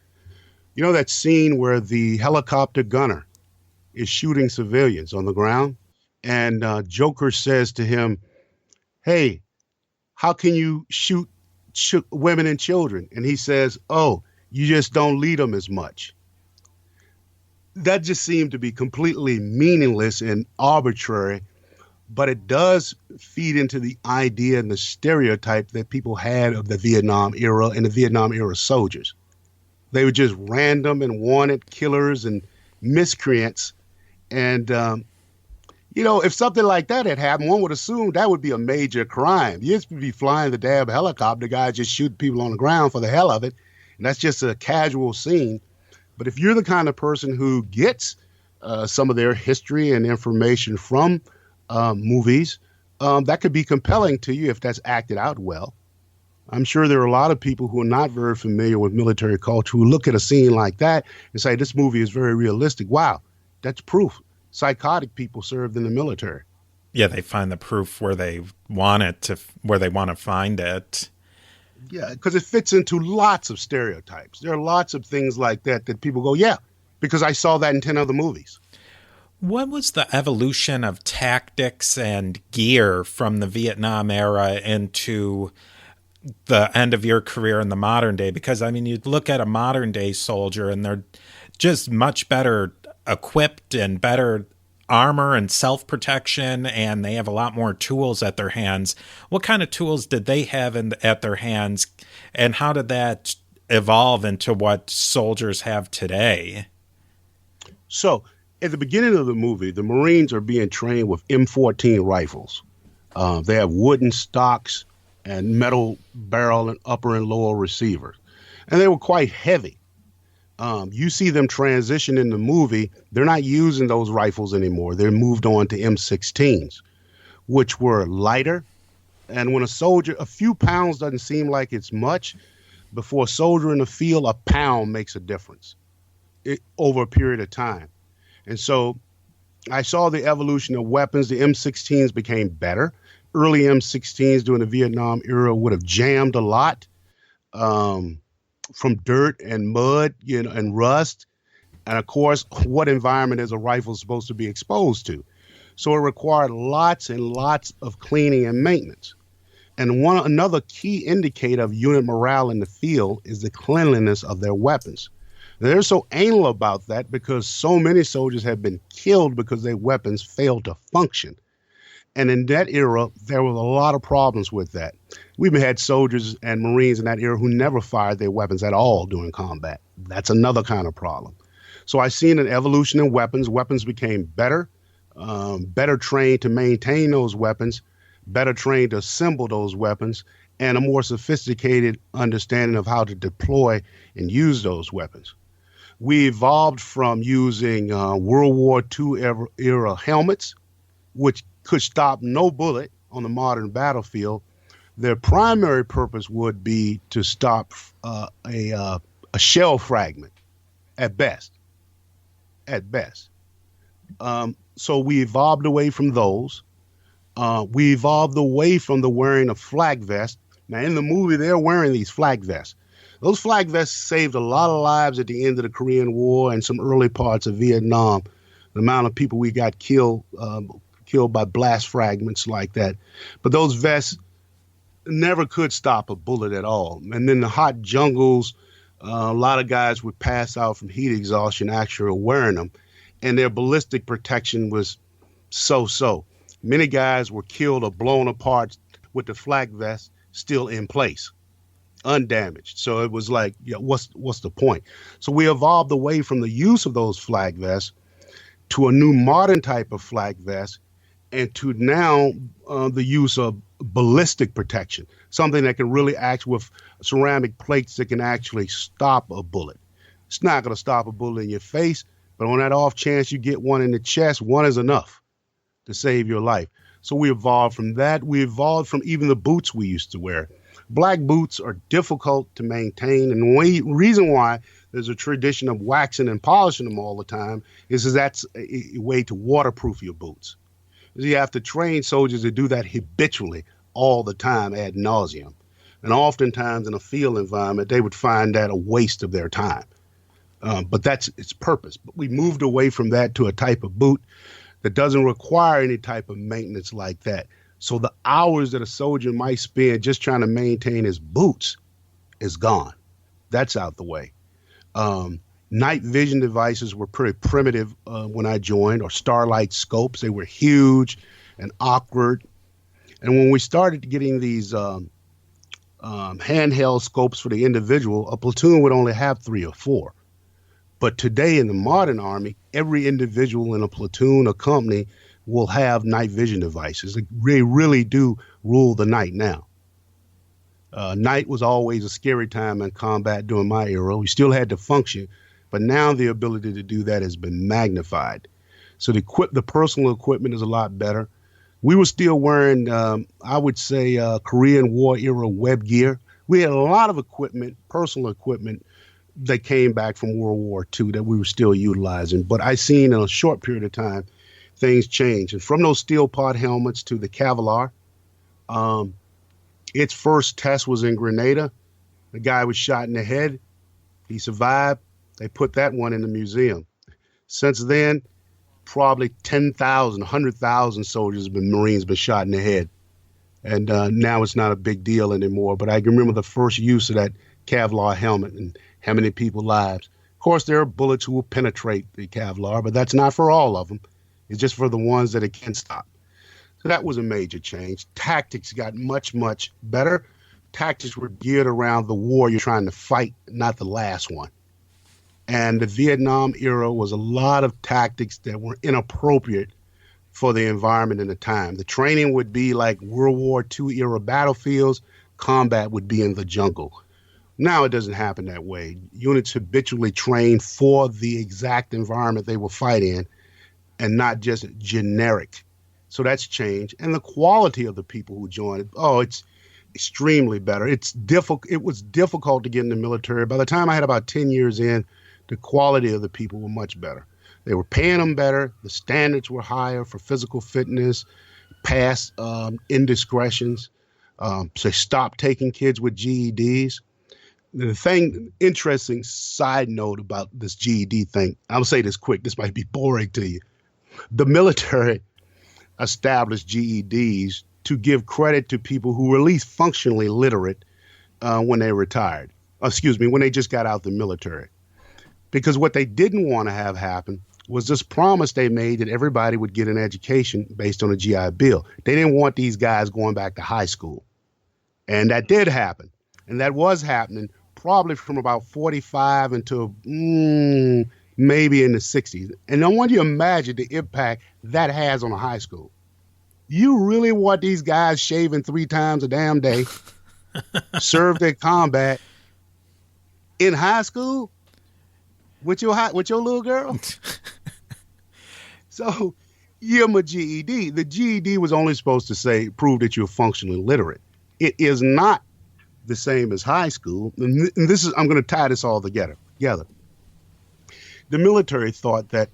You know that scene where the helicopter gunner is shooting civilians on the ground, and Joker says to him, "Hey, how can you shoot women and children?" And he says, "Oh, you just don't lead them as much." That just seemed to be completely meaningless and arbitrary, but it does feed into the idea and the stereotype that people had of the Vietnam era and the Vietnam era soldiers. They were just random and wanted killers and miscreants. And, you know, if something like that had happened, one would assume that would be a major crime. You used to be flying the damn helicopter, guys just shoot people on the ground for the hell of it. And that's just a casual scene. But if you're the kind of person who gets some of their history and information from movies, that could be compelling to you if that's acted out well. I'm sure there are a lot of people who are not very familiar with military culture who look at a scene like that and say, this movie is very realistic. Wow, that's proof. Psychotic people served in the military. Yeah, they find the proof where they want it where they want to find it. Yeah, because it fits into lots of stereotypes. There are lots of things like that people go, yeah, because I saw that in 10 other movies. What was the evolution of tactics and gear from the Vietnam era into the end of your career in the modern day? Because, I mean, you look at a modern day soldier and they're just much better equipped and better armor and self-protection, and they have a lot more tools at their hands. What kind of tools did they have at their hands, and how did that evolve into what soldiers have today? So, at the beginning of the movie, the Marines are being trained with M14 rifles. They have wooden stocks and metal barrel and upper and lower receivers. And they were quite heavy. You see them transition in the movie. They're not using those rifles anymore. They're moved on to M16s, which were lighter. And when a few pounds doesn't seem like it's much, but for a soldier in the field, a pound makes a difference over a period of time. And so I saw the evolution of weapons. The M16s became better. Early M16s during the Vietnam era would have jammed a lot. from dirt and mud, and rust. And of course, what environment is a rifle supposed to be exposed to? So it required lots and lots of cleaning and maintenance. And another key indicator of unit morale in the field is the cleanliness of their weapons. They're so anal about that because so many soldiers have been killed because their weapons failed to function. And in that era, there was a lot of problems with that. We've had soldiers and Marines in that era who never fired their weapons at all during combat. That's another kind of problem. So I've seen an evolution in weapons. Weapons became better, better trained to maintain those weapons, better trained to assemble those weapons, and a more sophisticated understanding of how to deploy and use those weapons. We evolved from using World War II era helmets, which could stop no bullet on the modern battlefield. Their primary purpose would be to stop a shell fragment at best. So we evolved away from those. We evolved away from the wearing of flak vests. Now, in the movie, they're wearing these flak vests. Those flak vests saved a lot of lives at the end of the Korean War and some early parts of Vietnam. The amount of people we got killed by blast fragments like that. But those vests never could stop a bullet at all. And then the hot jungles, a lot of guys would pass out from heat exhaustion actually wearing them. And their ballistic protection was so-so. Many guys were killed or blown apart with the flak vest still in place, undamaged. So it was like, what's the point? So we evolved away from the use of those flak vests to a new modern type of flak vest, and to now the use of ballistic protection, something that can really act with ceramic plates that can actually stop a bullet. It's not going to stop a bullet in your face, but on that off chance you get one in the chest, one is enough to save your life. So we evolved from that. We evolved from even the boots we used to wear. Black boots are difficult to maintain, and the reason why there's a tradition of waxing and polishing them all the time is that's a way to waterproof your boots. You have to train soldiers to do that habitually all the time ad nauseum. And oftentimes in a field environment, they would find that a waste of their time. But that's its purpose. But we moved away from that to a type of boot that doesn't require any type of maintenance like that. So the hours that a soldier might spend just trying to maintain his boots is gone. That's out the way. Night vision devices were pretty primitive when I joined, or starlight scopes. They were huge and awkward. And when we started getting these handheld scopes for the individual, a platoon would only have 3 or 4. But today in the modern Army, every individual in a platoon or company will have night vision devices. They really do rule the night now. Night was always a scary time in combat during my era. We still had to function, but now the ability to do that has been magnified. So the personal equipment is a lot better. We were still wearing, I would say, Korean War era web gear. We had a lot of equipment, personal equipment, that came back from World War II that we were still utilizing. But I seen in a short period of time, things change. And from those steel pot helmets to the Kevlar, its first test was in Grenada. The guy was shot in the head. He survived. They put that one in the museum. Since then, probably 10,000, 100,000 soldiers, Marines, been shot in the head. And now it's not a big deal anymore. But I can remember the first use of that Kevlar helmet and how many people's lives. Of course, there are bullets who will penetrate the Kevlar, but that's not for all of them. It's just for the ones that it can stop. So that was a major change. Tactics got much, much better. Tactics were geared around the war you're trying to fight, not the last one. And the Vietnam era was a lot of tactics that were inappropriate for the environment and the time. The training would be like World War II era battlefields. Combat would be in the jungle. Now it doesn't happen that way. Units habitually train for the exact environment they will fight in and not just generic. So that's changed. And the quality of the people who join it, it's extremely better. It was difficult to get in the military. By the time I had about 10 years in, the quality of the people were much better. They were paying them better. The standards were higher for physical fitness, past indiscretions. So they stopped taking kids with GEDs. Interesting side note about this GED thing. I'll say this quick. This might be boring to you. The military established GEDs to give credit to people who were at least functionally literate when they retired. When they just got out the military. Because what they didn't want to have happen was this promise they made that everybody would get an education based on a GI Bill. They didn't want these guys going back to high school. And that did happen. And that was happening probably from about 45 until maybe in the 60s. And I want you to imagine the impact that has on a high school. You really want these guys shaving 3 times a damn day, served in combat in high school with your little girl? So give them a GED. The GED was only supposed to prove that you're functionally literate. It is not the same as high school. And I'm going to tie this all together. The military thought that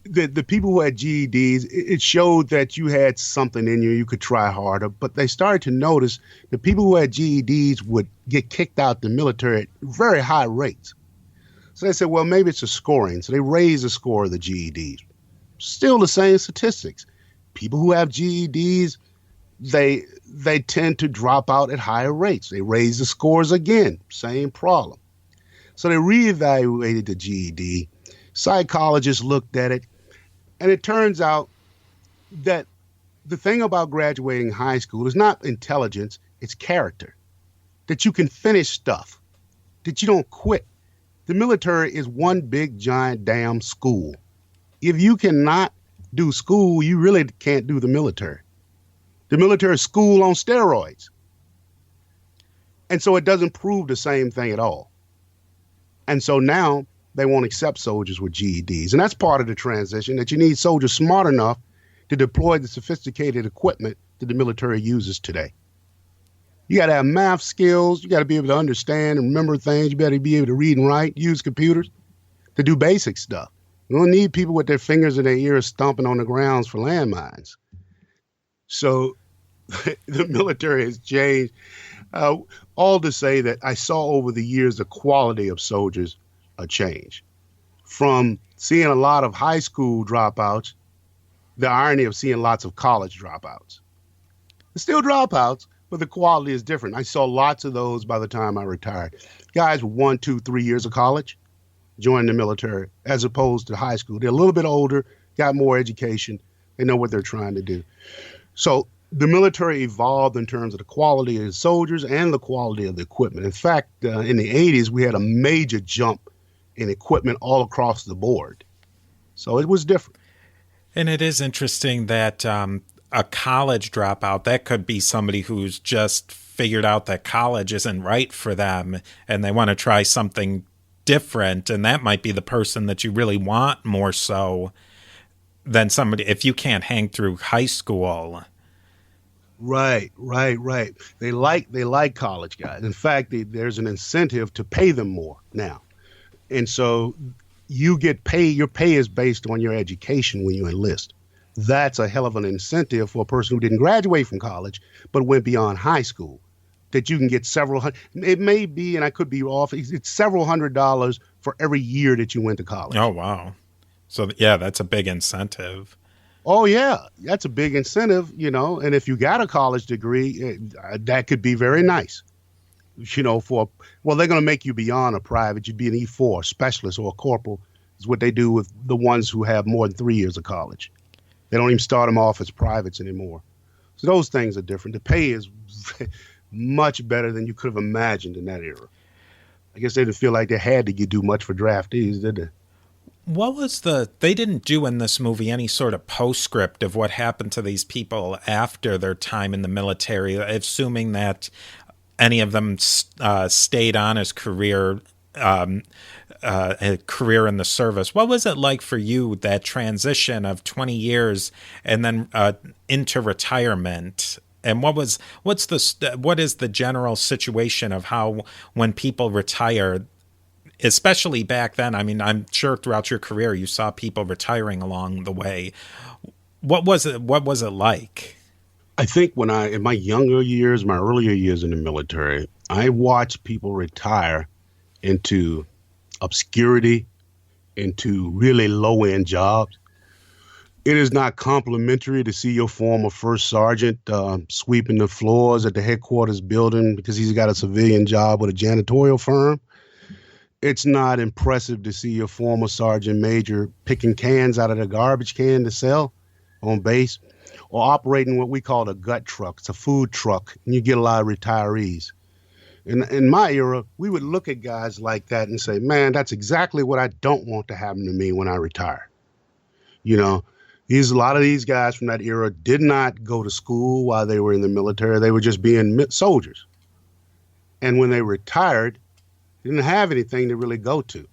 the people who had GEDs, it showed that you had something in you could try harder. But they started to notice the people who had GEDs would get kicked out the military at very high rates. So they said, well, maybe it's a scoring. So they raised the score of the GEDs. Still the same statistics. People who have GEDs, they tend to drop out at higher rates. They raise the scores again, same problem. So they reevaluated the GED. Psychologists looked at it, and it turns out that the thing about graduating high school is not intelligence, it's character. That you can finish stuff, that you don't quit. The military is one big, giant, damn school. If you cannot do school, you really can't do the military. The military is school on steroids. And so it doesn't prove the same thing at all. And so now they won't accept soldiers with GEDs. And that's part of the transition, that you need soldiers smart enough to deploy the sophisticated equipment that the military uses today. You got to have math skills. You got to be able to understand and remember things. You better be able to read and write, use computers to do basic stuff. You don't need people with their fingers in their ears stomping on the grounds for landmines. So the military has changed. All to say that I saw over the years the quality of soldiers change. From seeing a lot of high school dropouts, the irony of seeing lots of college dropouts. There's still dropouts, but the quality is different. I saw lots of those by the time I retired. Guys with 1, 2, 3 years of college joined the military as opposed to high school. They're a little bit older, got more education. They know what they're trying to do. So the military evolved in terms of the quality of the soldiers and the quality of the equipment. In fact, in the 80s, we had a major jump in equipment all across the board. So it was different. And it is interesting that a college dropout, that could be somebody who's just figured out that college isn't right for them and they want to try something different. And that might be the person that you really want more so than somebody, if you can't hang through high school. Right. They like college guys. In fact, there's an incentive to pay them more now. And so you get paid, your pay is based on your education when you enlist. That's a hell of an incentive for a person who didn't graduate from college, but went beyond high school, that you can get several hundred, it may be, and I could be off, it's several $100s for every year that you went to college. Oh, wow. So, yeah, that's a big incentive. Oh, yeah, that's a big incentive, and if you got a college degree, that could be very nice. They're going to make you beyond a private. You'd be an E4 specialist or a corporal is what they do with the ones who have more than 3 years of college. They don't even start them off as privates anymore. So those things are different. The pay is much better than you could have imagined in that era. I guess they didn't feel like they had to do much for draftees, did they? What was they didn't do in this movie any sort of postscript of what happened to these people after their time in the military, assuming that any of them stayed on as a career in the service. What was it like for you, that transition of 20 years and then into retirement? And what is the general situation of how when people retire, especially back then? I mean, I'm sure throughout your career you saw people retiring along the way. What was it like? I think in my younger years, my earlier years in the military, I watch people retire into obscurity, into really low-end jobs. It is not complimentary to see your former first sergeant sweeping the floors at the headquarters building because he's got a civilian job with a janitorial firm. It's not impressive to see your former sergeant major picking cans out of the garbage can to sell on base, or operating what we call a gut truck. It's a food truck, and you get a lot of retirees. In my era, we would look at guys like that and say, man, that's exactly what I don't want to happen to me when I retire. You know, a lot of these guys from that era did not go to school while they were in the military. They were just being soldiers. And when they retired, they didn't have anything to really go to.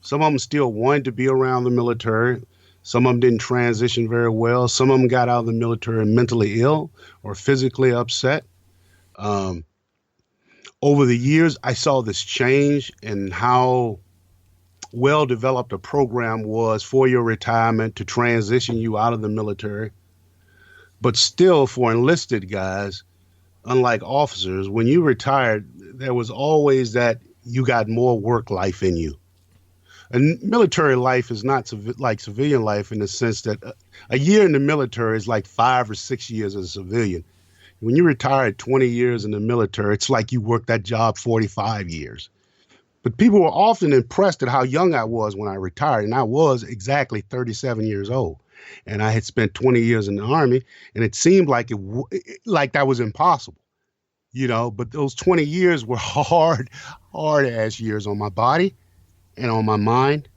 Some of them still wanted to be around the military. Some of them didn't transition very well. Some of them got out of the military mentally ill or physically upset. Over the years, I saw this change in how well developed a program was for your retirement to transition you out of the military. But still, for enlisted guys, unlike officers, when you retired, there was always that you got more work life in you. And military life is not like civilian life in the sense that a year in the military is like 5 or 6 years as a civilian. When you retire 20 years in the military, it's like you worked that job 45 years. But people were often impressed at how young I was when I retired, and I was exactly 37 years old. And I had spent 20 years in the Army, and it seemed like like that was impossible, but those 20 years were hard ass years on my body and on my mind.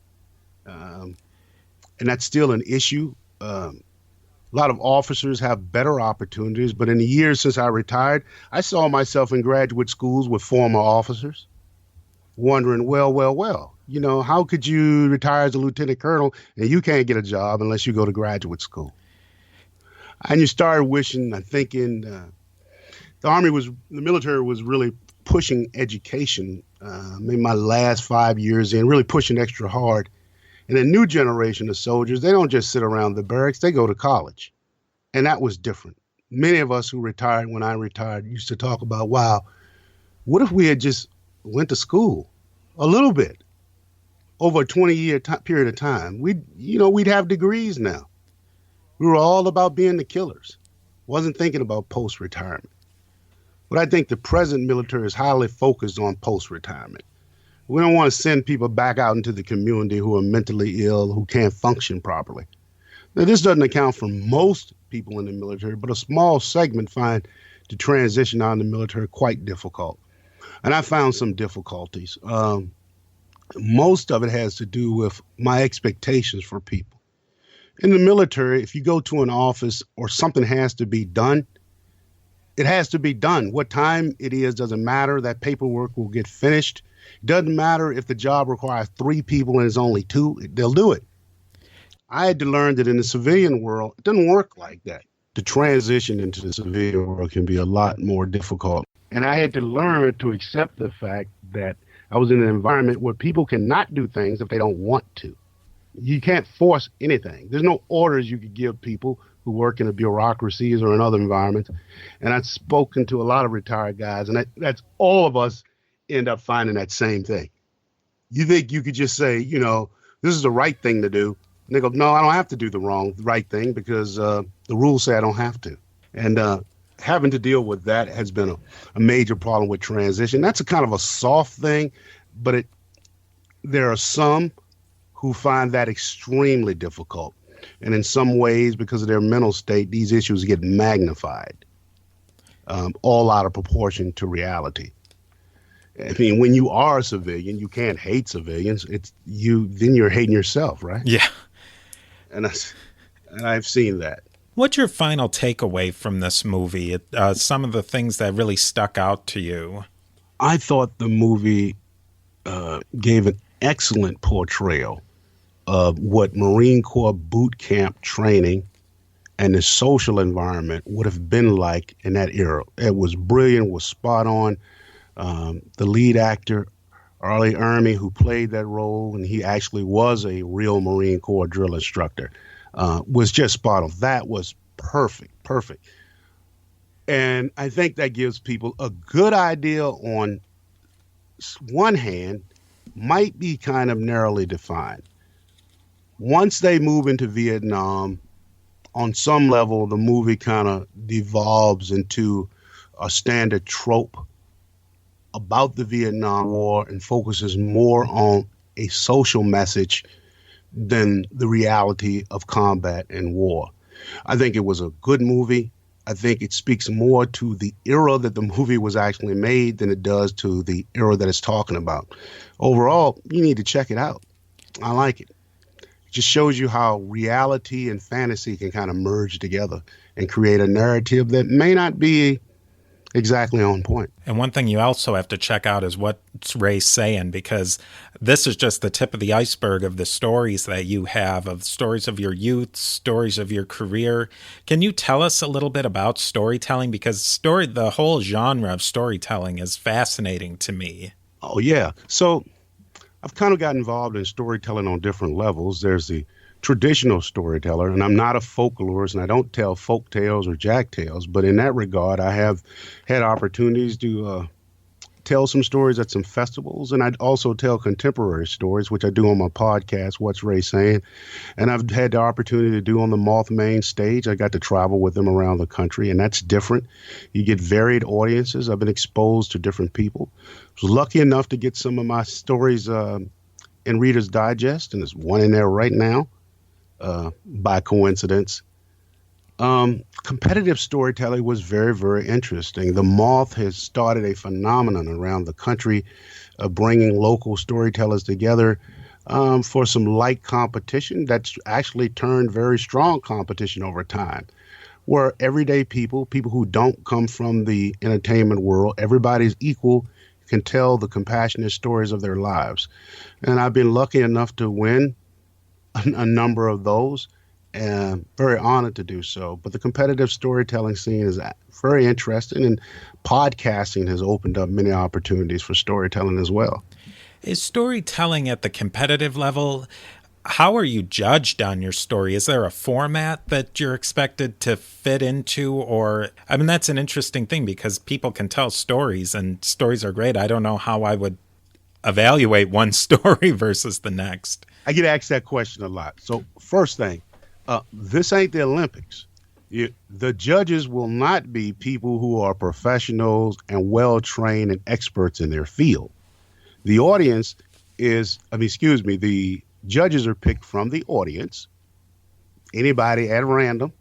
And that's still an issue. A lot of officers have better opportunities, but in the years since I retired, I saw myself in graduate schools with former officers wondering, well, how could you retire as a lieutenant colonel and you can't get a job unless you go to graduate school? And you started wishing and thinking the military was really pushing education, maybe my last 5 years in, really pushing extra hard. And a new generation of soldiers, they don't just sit around the barracks, they go to college. And that was different. Many of us who retired when I retired used to talk about, wow, what if we had just went to school a little bit over a 20-year period of time? We'd have degrees now. We were all about being the killers. Wasn't thinking about post-retirement. But I think the present military is highly focused on post-retirement. We don't want to send people back out into the community who are mentally ill, who can't function properly. Now, this doesn't account for most people in the military, but a small segment find the transition out of the military quite difficult. And I found some difficulties. Most of it has to do with my expectations for people. In the military, if you go to an office or something has to be done, it has to be done. What time it is doesn't matter. That paperwork will get finished. It doesn't matter if the job requires 3 people and it's only 2, they'll do it. I had to learn that in the civilian world, it doesn't work like that. The transition into the civilian world can be a lot more difficult. And I had to learn to accept the fact that I was in an environment where people cannot do things if they don't want to. You can't force anything. There's no orders you could give people who work in the bureaucracies or in other environments. And I've spoken to a lot of retired guys, and that's all of us end up finding that same thing. You think you could just say, this is the right thing to do. And they go, no, I don't have to do the right thing because the rules say I don't have to. And having to deal with that has been a major problem with transition. That's a kind of a soft thing, but there are some who find that extremely difficult. And in some ways, because of their mental state, these issues get magnified, all out of proportion to reality. I mean, when you are a civilian, you can't hate civilians. Then you're hating yourself, right? Yeah. And I've seen that. What's your final takeaway from this movie? Some of the things that really stuck out to you. I thought the movie gave an excellent portrayal of what Marine Corps boot camp training and the social environment would have been like in that era. It was brilliant, was spot on. The lead actor, Arlie Ermy, who played that role, and he actually was a real Marine Corps drill instructor, was just spot on. That was perfect. And I think that gives people a good idea on one hand, might be kind of narrowly defined. Once they move into Vietnam, on some level, the movie kind of devolves into a standard trope about the Vietnam War and focuses more on a social message than the reality of combat and war. I think it was a good movie. I think it speaks more to the era that the movie was actually made than it does to the era that it's talking about. Overall, you need to check it out. I like it. It just shows you how reality and fantasy can kind of merge together and create a narrative that may not be exactly on point. And one thing you also have to check out is what Ray's saying, because this is just the tip of the iceberg of the stories that you have, of stories of your youth, stories of your career. Can you tell us a little bit about storytelling? Because the whole genre of storytelling is fascinating to me. Oh, yeah. So I've kind of got involved in storytelling on different levels. There's the traditional storyteller, and I'm not a folklorist, and I don't tell folk tales or jack tales, but in that regard, I have had opportunities to tell some stories at some festivals, and I'd also tell contemporary stories, which I do on my podcast, What's Ray Saying? And I've had the opportunity to do on the Mothman stage. I got to travel with them around the country, and that's different. You get varied audiences. I've been exposed to different people. I was lucky enough to get some of my stories in Reader's Digest, and there's one in there right now. By coincidence. Competitive storytelling was very, very interesting. The Moth has started a phenomenon around the country of bringing local storytellers together for some light competition that's actually turned very strong competition over time, where everyday people who don't come from the entertainment world, everybody's equal, can tell the compassionate stories of their lives. And I've been lucky enough to win a number of those, and very honored to do so. But the competitive storytelling scene is very interesting, and podcasting has opened up many opportunities for storytelling as well. Is storytelling at the competitive level, how are you judged on your story? Is there a format that you're expected to fit into? Or, I mean, that's an interesting thing, because people can tell stories, and stories are great. I don't know how I would evaluate one story versus the next. I get asked that question a lot. So first thing, this ain't the Olympics. The judges will not be people who are professionals and well-trained and experts in their field. The audience the judges are picked from the audience. Anybody at random.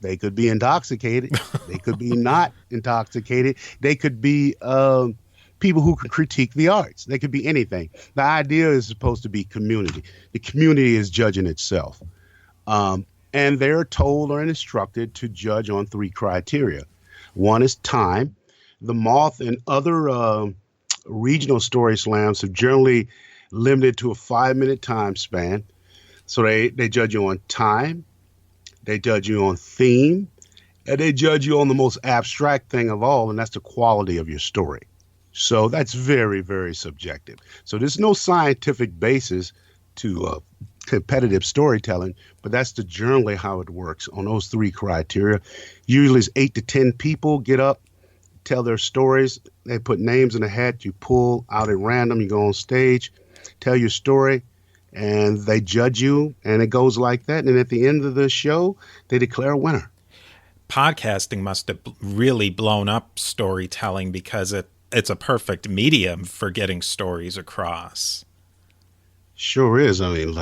They could be intoxicated. They could be not intoxicated. They could be people who can critique the arts. They could be anything. The idea is supposed to be community. The community is judging itself. And they're told or instructed to judge on 3 criteria. One is time. The Moth and other regional story slams have generally limited to a 5-minute time span. So they judge you on time, they judge you on theme, and they judge you on the most abstract thing of all, and that's the quality of your story. So that's very, very subjective. So there's no scientific basis to competitive storytelling, but that's generally how it works on those 3 criteria. Usually it's 8 to 10 people get up, tell their stories. They put names in a hat. You pull out at random. You go on stage, tell your story, and they judge you, and it goes like that. And at the end of the show, they declare a winner. Podcasting must have really blown up storytelling, because it's a perfect medium for getting stories across. Sure is. I mean,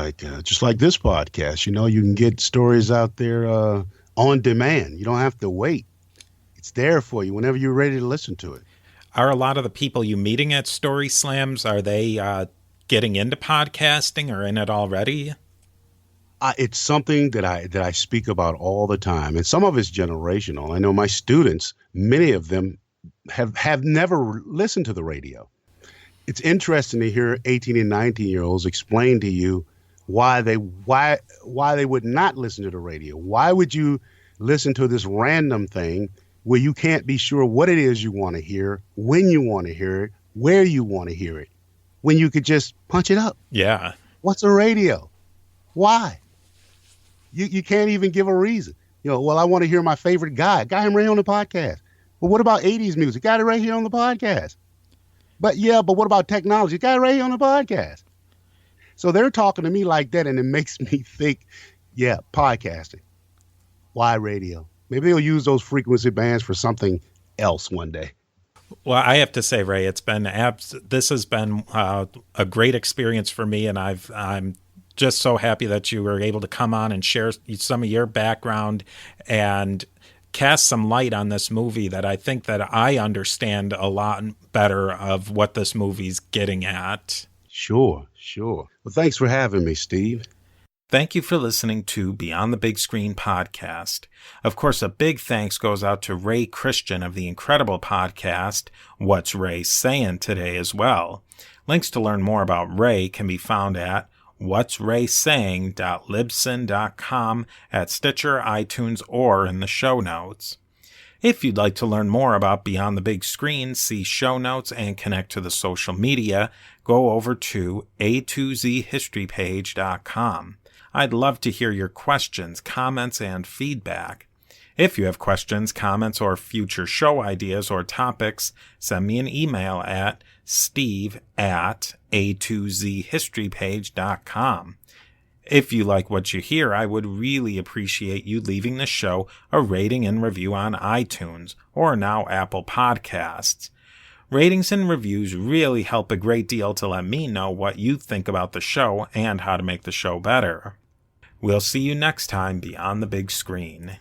just like this podcast, you can get stories out there on demand. You don't have to wait. It's there for you whenever you're ready to listen to it. Are a lot of the people you meeting at Story Slams, are they getting into podcasting or in it already? It's something that I speak about all the time, and some of it's generational. I know my students, many of them have never listened to the radio. It's interesting to hear 18 and 19-year-olds explain to you why they would not listen to the radio. Why would you listen to this random thing where you can't be sure what it is you want to hear, when you want to hear it, where you want to hear it, when you could just punch it up? Yeah. What's a radio? Why? You can't even give a reason. Well, I want to hear my favorite guy. Got him right on the podcast. Well, what about 80s music? Got it right here on the podcast. But what about technology? Got it right here on the podcast. So they're talking to me like that, and it makes me think, podcasting. Why radio? Maybe they'll use those frequency bands for something else one day. Well, I have to say, Ray, this has been a great experience for me, and I'm just so happy that you were able to come on and share some of your background and cast some light on this movie that I think that I understand a lot better of what this movie's getting at. Sure. Well, thanks for having me, Steve. Thank you for listening to Beyond the Big Screen podcast. Of course, a big thanks goes out to Ray Christian of the incredible podcast, What's Ray Saying Today as well. Links to learn more about Ray can be found at what'sraysaying.libsyn.com, at Stitcher, iTunes, or in the show notes. If you'd like to learn more about Beyond the Big Screen, see show notes, and connect to the social media, go over to a2zhistorypage.com. I'd love to hear your questions, comments, and feedback. If you have questions, comments, or future show ideas or topics, send me an email at steve@a2zhistorypage.com. If you like what you hear, I would really appreciate you leaving the show a rating and review on iTunes or now Apple Podcasts. Ratings and reviews really help a great deal to let me know what you think about the show and how to make the show better. We'll see you next time beyond the big screen.